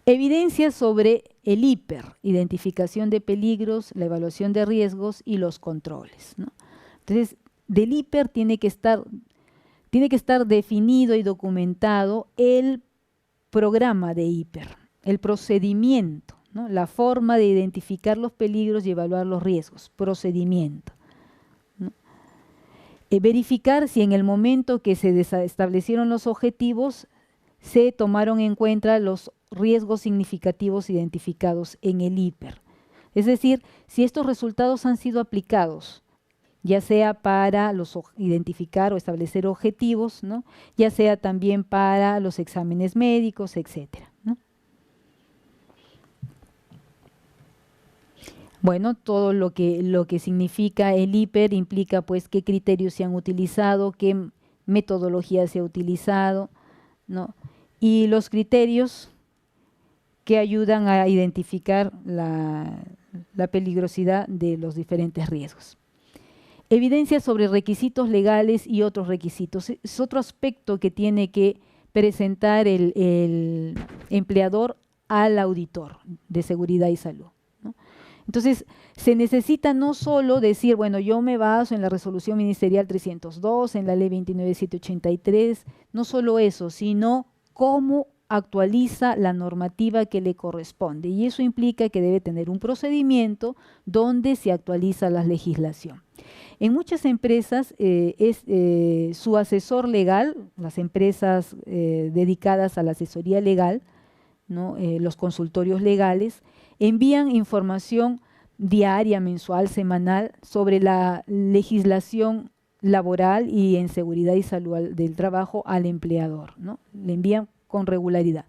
Evidencia sobre el IPER, identificación de peligros, la evaluación de riesgos y los controles, ¿no? Entonces, del IPER tiene que estar definido y documentado el programa de IPER, el procedimiento, ¿no?, la forma de identificar los peligros y evaluar los riesgos, procedimiento, ¿no? Verificar si en el momento que se establecieron los objetivos se tomaron en cuenta los riesgos significativos identificados en el IPER. Es decir, si estos resultados han sido aplicados, ya sea para identificar o establecer objetivos, ¿no?, ya sea también para los exámenes médicos, etcétera, ¿no? Bueno, todo lo que significa el IPER implica pues qué criterios se han utilizado, qué metodología se ha utilizado, ¿no?, y los criterios que ayudan a identificar la peligrosidad de los diferentes riesgos. Evidencia sobre requisitos legales y otros requisitos. Es otro aspecto que tiene que presentar el empleador al auditor de seguridad y salud, ¿no? Entonces, se necesita no solo decir, bueno, yo me baso en la resolución ministerial 302, en la ley 29783, no solo eso, sino cómo actualiza la normativa que le corresponde. Y eso implica que debe tener un procedimiento donde se actualiza la legislación. En muchas empresas su asesor legal, las empresas dedicadas a la asesoría legal, ¿no?, los consultorios legales, envían información diaria, mensual, semanal sobre la legislación laboral y en seguridad y salud del trabajo al empleador, ¿no? Le envían con regularidad.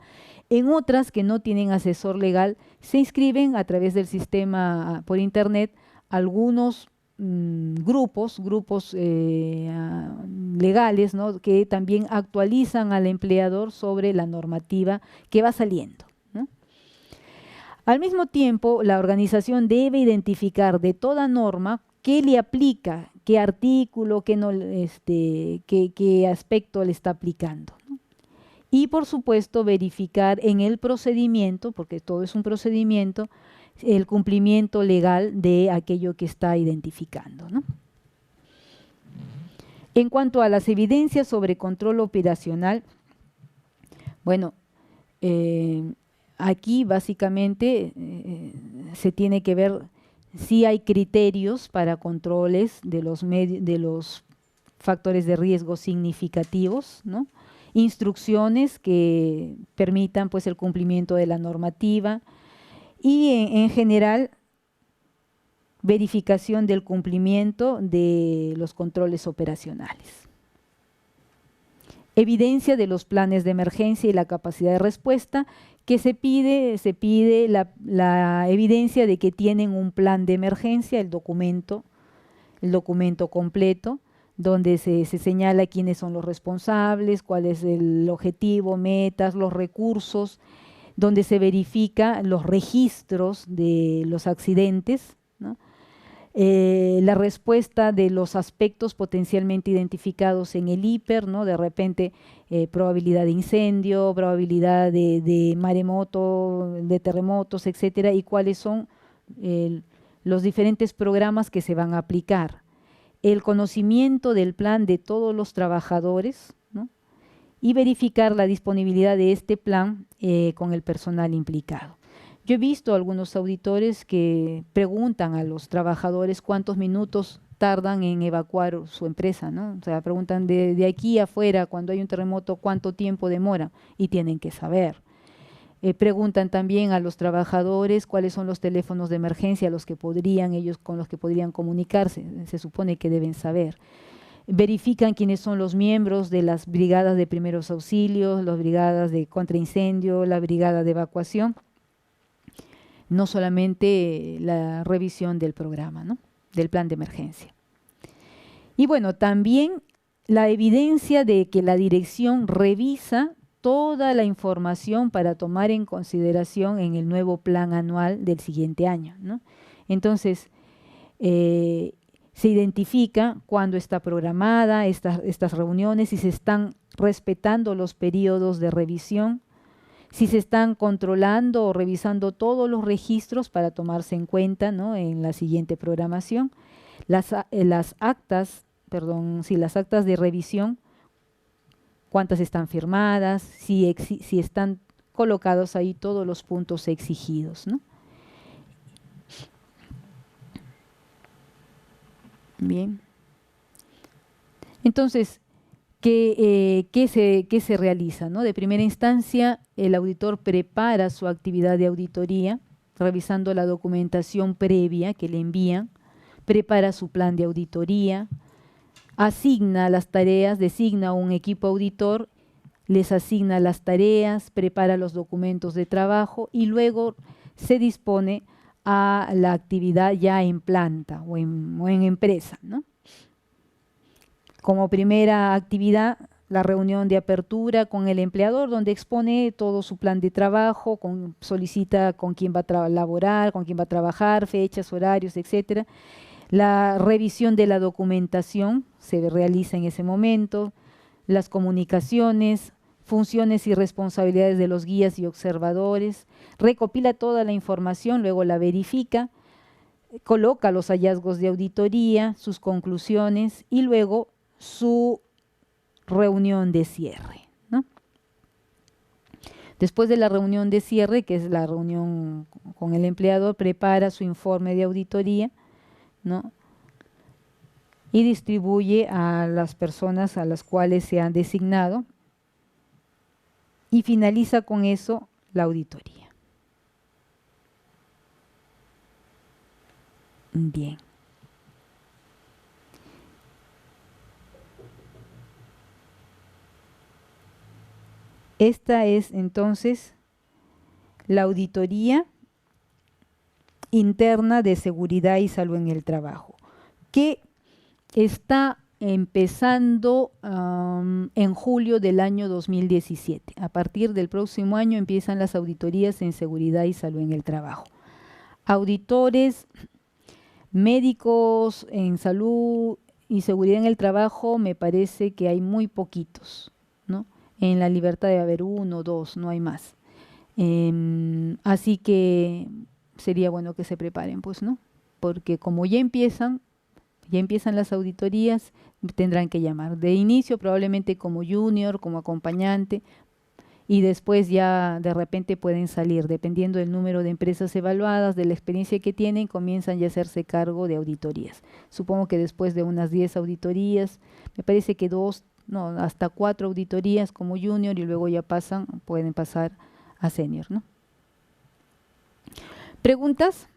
En otras que no tienen asesor legal, se inscriben a través del sistema por internet algunos grupos legales, ¿no?, que también actualizan al empleador sobre la normativa que va saliendo, ¿no? Al mismo tiempo, la organización debe identificar de toda norma qué le aplica, qué artículo, qué aspecto le está aplicando, ¿no? Y por supuesto verificar en el procedimiento, porque todo es un procedimiento, el cumplimiento legal de aquello que está identificando, ¿no? En cuanto a las evidencias sobre control operacional, bueno, aquí básicamente se tiene que ver si hay criterios para controles de los factores de riesgo significativos, ¿no? Instrucciones que permitan pues el cumplimiento de la normativa y en general verificación del cumplimiento de los controles operacionales. Evidencia de los planes de emergencia y la capacidad de respuesta, que se pide la evidencia de que tienen un plan de emergencia, el documento completo, donde se señala quiénes son los responsables, cuál es el objetivo, metas, los recursos, donde se verifica los registros de los accidentes, ¿no? La respuesta de los aspectos potencialmente identificados en el IPER, ¿no? De repente probabilidad de incendio, probabilidad de maremoto, de terremotos, etcétera, y cuáles son los diferentes programas que se van a aplicar. El conocimiento del plan de todos los trabajadores, ¿no? Y verificar la disponibilidad de este plan con el personal implicado. Yo he visto algunos auditores que preguntan a los trabajadores cuántos minutos tardan en evacuar su empresa, ¿no? O sea, preguntan de aquí afuera, cuando hay un terremoto, cuánto tiempo demora, y tienen que saber. Preguntan también a los trabajadores cuáles son los teléfonos de emergencia con los que podrían comunicarse, se supone que deben saber. Verifican quiénes son los miembros de las brigadas de primeros auxilios, las brigadas de contraincendio, la brigada de evacuación, no solamente la revisión del programa, ¿no?, del plan de emergencia. Y bueno, también la evidencia de que la dirección revisa toda la información para tomar en consideración en el nuevo plan anual del siguiente año, ¿no? Entonces, se identifica cuándo está programada estas reuniones, si se están respetando los periodos de revisión, si se están controlando o revisando todos los registros para tomarse en cuenta, ¿no?, en la siguiente programación. Las actas de revisión, cuántas están firmadas, si están colocados ahí todos los puntos exigidos, ¿no? Bien. Entonces, ¿qué se realiza, ¿no? De primera instancia, el auditor prepara su actividad de auditoría, revisando la documentación previa que le envían, prepara su plan de auditoría, asigna las tareas, designa un equipo auditor, les asigna las tareas, prepara los documentos de trabajo y luego se dispone a la actividad ya en planta o en empresa, ¿no? Como primera actividad, la reunión de apertura con el empleador, donde expone todo su plan de trabajo, solicita con quién va a laborar, con quién va a trabajar, fechas, horarios, etcétera. La revisión de la documentación se realiza en ese momento, las comunicaciones, funciones y responsabilidades de los guías y observadores, recopila toda la información, luego la verifica, coloca los hallazgos de auditoría, sus conclusiones y luego su reunión de cierre, ¿no? Después de la reunión de cierre, que es la reunión con el empleador, prepara su informe de auditoría, ¿no?, y distribuye a las personas a las cuales se han designado y finaliza con eso la auditoría. Bien. Esta es entonces la auditoría interna de seguridad y salud en el trabajo. que está empezando en julio del año 2017. A partir del próximo año empiezan las auditorías en seguridad y salud en el trabajo. Auditores, médicos en salud y seguridad en el trabajo, me parece que hay muy poquitos, ¿no? En la libertad debe haber 1 o 2, no hay más. Así que sería bueno que se preparen, pues, ¿no? Porque como ya empiezan las auditorías, tendrán que llamar. De inicio probablemente como junior, como acompañante, y después ya de repente pueden salir, dependiendo del número de empresas evaluadas, de la experiencia que tienen, comienzan ya a hacerse cargo de auditorías. Supongo que después de unas 10 auditorías, me parece que 2, no, hasta 4 auditorías como junior y luego ya pueden pasar a senior, ¿no? ¿Preguntas?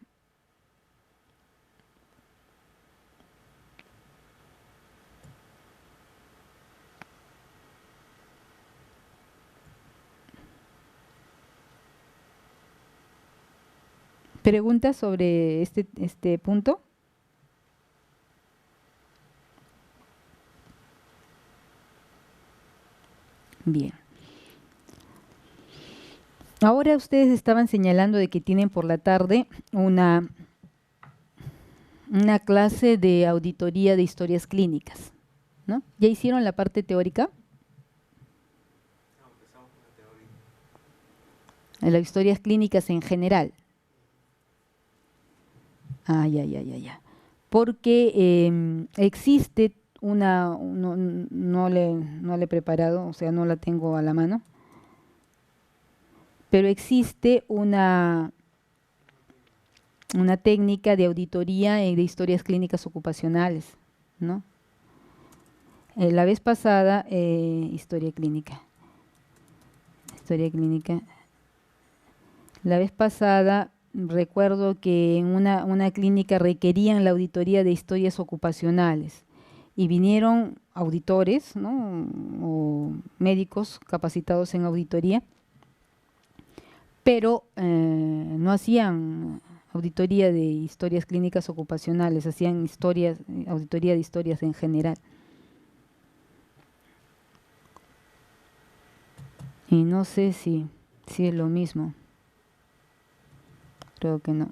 ¿Preguntas sobre este punto? Bien. Ahora ustedes estaban señalando de que tienen por la tarde una clase de auditoría de historias clínicas, ¿no? ¿Ya hicieron la parte teórica? No, empezamos con la teoría. Las historias clínicas en general. Ya. Porque existe no le he preparado, o sea, no la tengo a la mano, pero existe una técnica de auditoría de historias clínicas ocupacionales, ¿no? La vez pasada, historia clínica. La vez pasada recuerdo que en una clínica requerían la auditoría de historias ocupacionales y vinieron auditores, ¿no? O médicos capacitados en auditoría, pero no hacían auditoría de historias clínicas ocupacionales, hacían auditoría de historias en general. Y no sé si es lo mismo. Creo que no.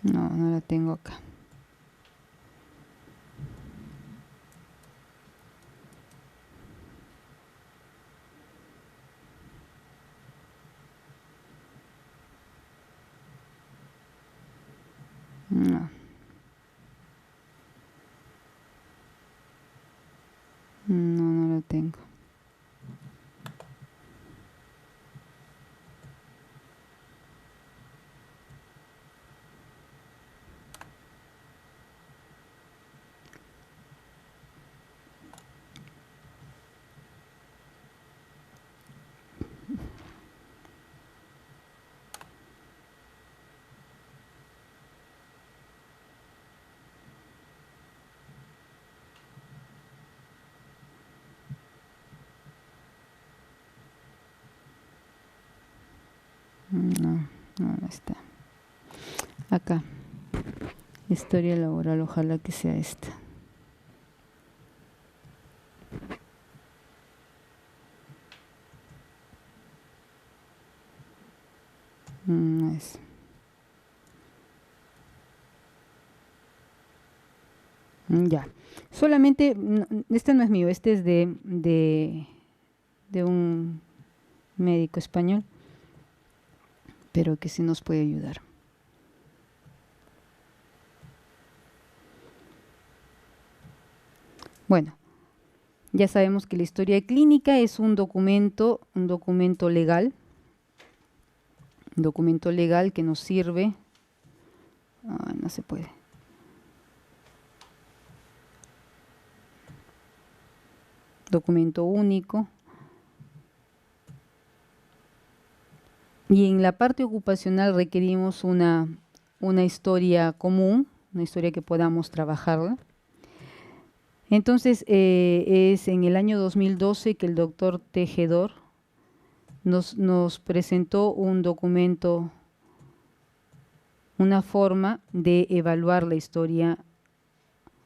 No la tengo acá. No lo tengo. No está. Acá. Historia laboral, ojalá que sea esta. No es. Ya. Solamente, este no es mío, este es de un médico español, pero que sí nos puede ayudar. Bueno, ya sabemos que la historia clínica es un documento legal, que nos sirve. No se puede. Documento único Y en la parte ocupacional requerimos una historia común, una historia que podamos trabajarla. Entonces, es en el año 2012 que el doctor Tejedor nos presentó un documento, una forma de evaluar la historia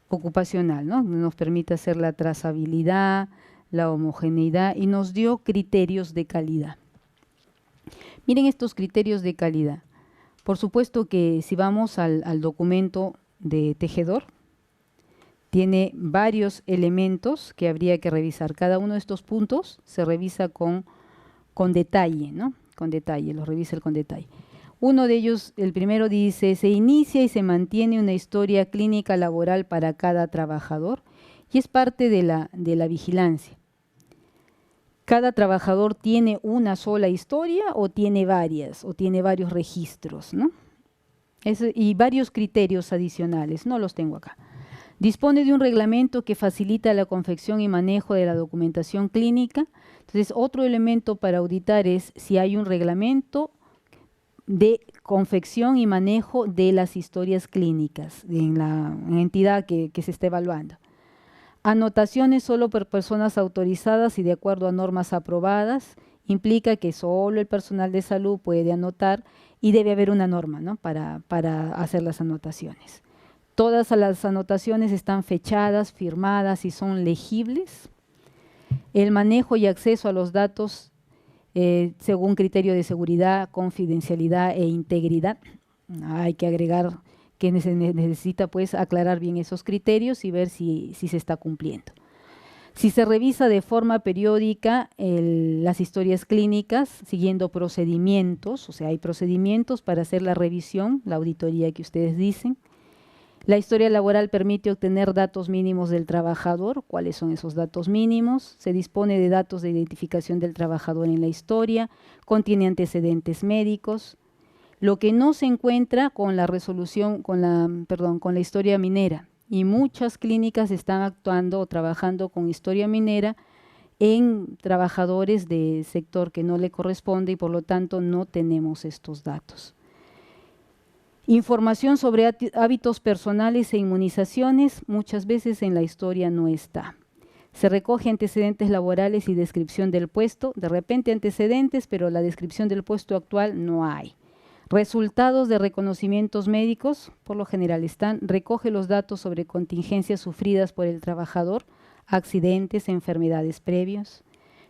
ocupacional, ¿no? Nos permite hacer la trazabilidad, la homogeneidad y nos dio criterios de calidad. Miren estos criterios de calidad. Por supuesto que si vamos al documento de Tejedor, tiene varios elementos que habría que revisar. Cada uno de estos puntos se revisa con detalle, ¿no? Con detalle, los revisa con detalle. Uno de ellos, el primero dice, se inicia y se mantiene una historia clínica laboral para cada trabajador y es parte de la vigilancia. ¿Cada trabajador tiene una sola historia o tiene varias, o tiene varios registros, ¿no? Y varios criterios adicionales, no los tengo acá. Dispone de un reglamento que facilita la confección y manejo de la documentación clínica. Entonces, otro elemento para auditar es si hay un reglamento de confección y manejo de las historias clínicas en la entidad que se está evaluando. Anotaciones solo por personas autorizadas y de acuerdo a normas aprobadas, implica que solo el personal de salud puede anotar y debe haber una norma, ¿no? para hacer las anotaciones. Todas las anotaciones están fechadas, firmadas y son legibles. El manejo y acceso a los datos según criterio de seguridad, confidencialidad e integridad. Hay que agregar que se necesita pues aclarar bien esos criterios y ver si se está cumpliendo. Si se revisa de forma periódica las historias clínicas, siguiendo procedimientos, o sea, hay procedimientos para hacer la revisión, la auditoría que ustedes dicen. La historia laboral permite obtener datos mínimos del trabajador. ¿Cuáles son esos datos mínimos? Se dispone de datos de identificación del trabajador en la historia, contiene antecedentes médicos. Lo que no se encuentra con la resolución, con la historia minera. Y muchas clínicas están actuando o trabajando con historia minera en trabajadores de sector que no le corresponde y por lo tanto no tenemos estos datos. Información sobre hábitos personales e inmunizaciones, muchas veces en la historia no está. Se recoge antecedentes laborales y descripción del puesto, de repente antecedentes, pero la descripción del puesto actual no hay. Resultados de reconocimientos médicos, por lo general están, recoge los datos sobre contingencias sufridas por el trabajador, accidentes, enfermedades previos.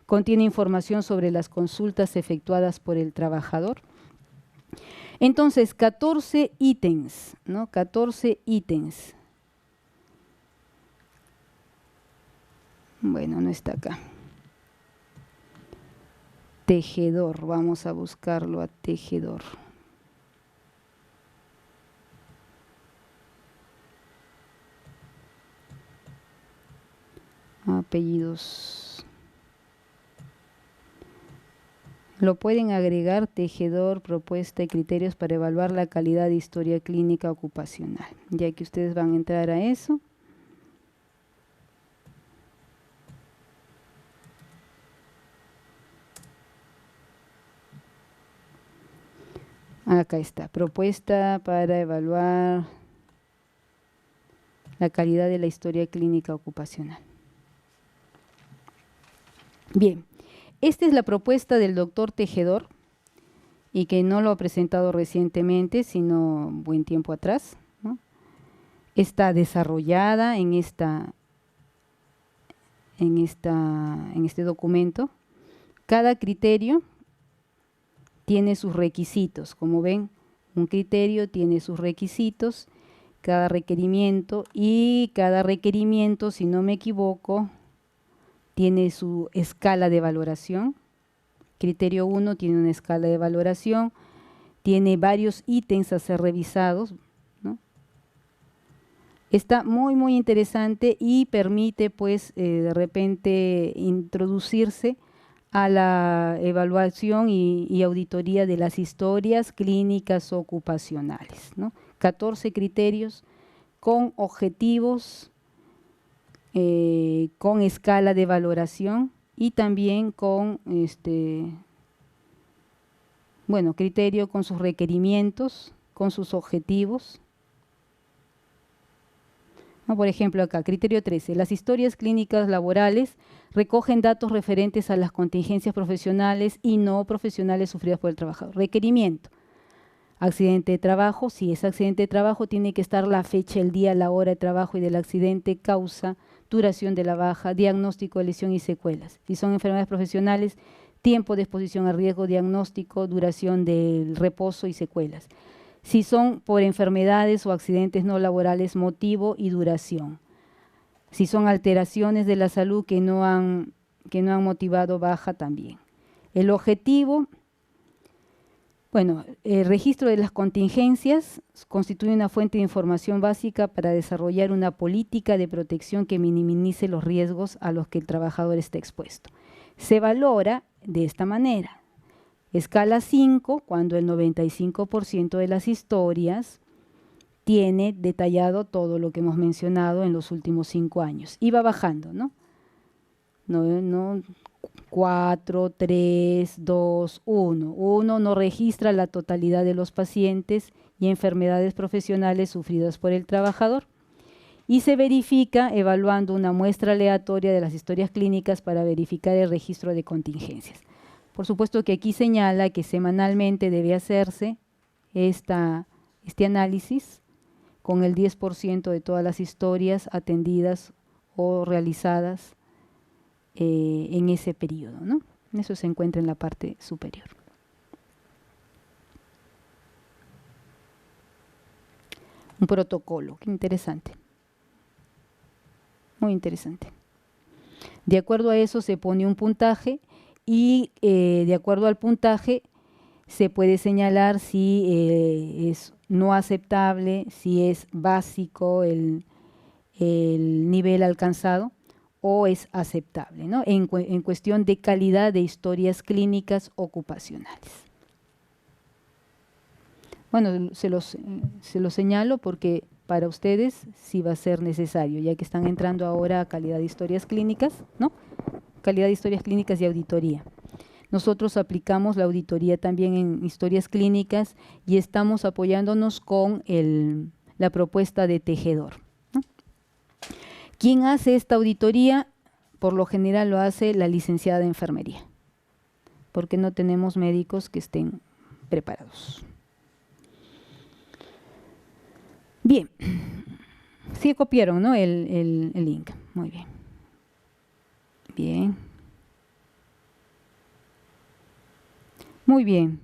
Contiene información sobre las consultas efectuadas por el trabajador. Entonces, 14 ítems, ¿no? 14 ítems. Bueno, no está acá. Tejedor, vamos a buscarlo a Tejedor. Apellidos. Lo pueden agregar Tejedor, propuesta y criterios para evaluar la calidad de historia clínica ocupacional. Ya que ustedes van a entrar a eso. Acá está, propuesta para evaluar la calidad de la historia clínica ocupacional. Bien, esta es la propuesta del doctor Tejedor y que no lo ha presentado recientemente, sino buen tiempo atrás, ¿no? Está desarrollada en este documento. Cada criterio tiene sus requisitos. Como ven, un criterio tiene sus requisitos, cada requerimiento, y cada requerimiento, si no me equivoco, tiene su escala de valoración. Criterio 1 tiene una escala de valoración, tiene varios ítems a ser revisados, ¿no? Está muy, muy interesante y permite, pues, de repente introducirse a la evaluación y auditoría de las historias clínicas ocupacionales, ¿no? 14 criterios con objetivos, con escala de valoración y también con, bueno, criterio con sus requerimientos, con sus objetivos. Por ejemplo, acá, criterio 13. Las historias clínicas laborales recogen datos referentes a las contingencias profesionales y no profesionales sufridas por el trabajador. Requerimiento. Accidente de trabajo. Si es accidente de trabajo, tiene que estar la fecha, el día, la hora de trabajo y del accidente, causa, duración de la baja, diagnóstico de lesión y secuelas. Si son enfermedades profesionales, tiempo de exposición a riesgo, diagnóstico, duración del reposo y secuelas. Si son por enfermedades o accidentes no laborales, motivo y duración. Si son alteraciones de la salud que no han motivado baja también. El objetivo, bueno, el registro de las contingencias constituye una fuente de información básica para desarrollar una política de protección que minimice los riesgos a los que el trabajador está expuesto. Se valora de esta manera. Escala 5, cuando el 95% de las historias tiene detallado todo lo que hemos mencionado en los últimos 5 años. Y va bajando, ¿no? 4, 3, 2, 1. 1 no registra la totalidad de los pacientes y enfermedades profesionales sufridas por el trabajador. Y se verifica evaluando una muestra aleatoria de las historias clínicas para verificar el registro de contingencias. Por supuesto que aquí señala que semanalmente debe hacerse este análisis con el 10% de todas las historias atendidas o realizadas en ese periodo, ¿no? Eso se encuentra en la parte superior. Un protocolo, qué interesante. Muy interesante. De acuerdo a eso se pone un puntaje y de acuerdo al puntaje se puede señalar si es no aceptable, si es básico el nivel alcanzado o es aceptable, ¿no? En cuestión de calidad de historias clínicas ocupacionales. Bueno, se los señalo porque para ustedes sí va a ser necesario, ya que están entrando ahora a calidad de historias clínicas, ¿no? Calidad de historias clínicas y auditoría. Nosotros aplicamos la auditoría también en historias clínicas y estamos apoyándonos con la propuesta de Tejedor, ¿no? ¿Quién hace esta auditoría? Por lo general lo hace la licenciada de enfermería, porque no tenemos médicos que estén preparados. Bien, sí copiaron, ¿no? el link, muy bien. Bien. Muy bien.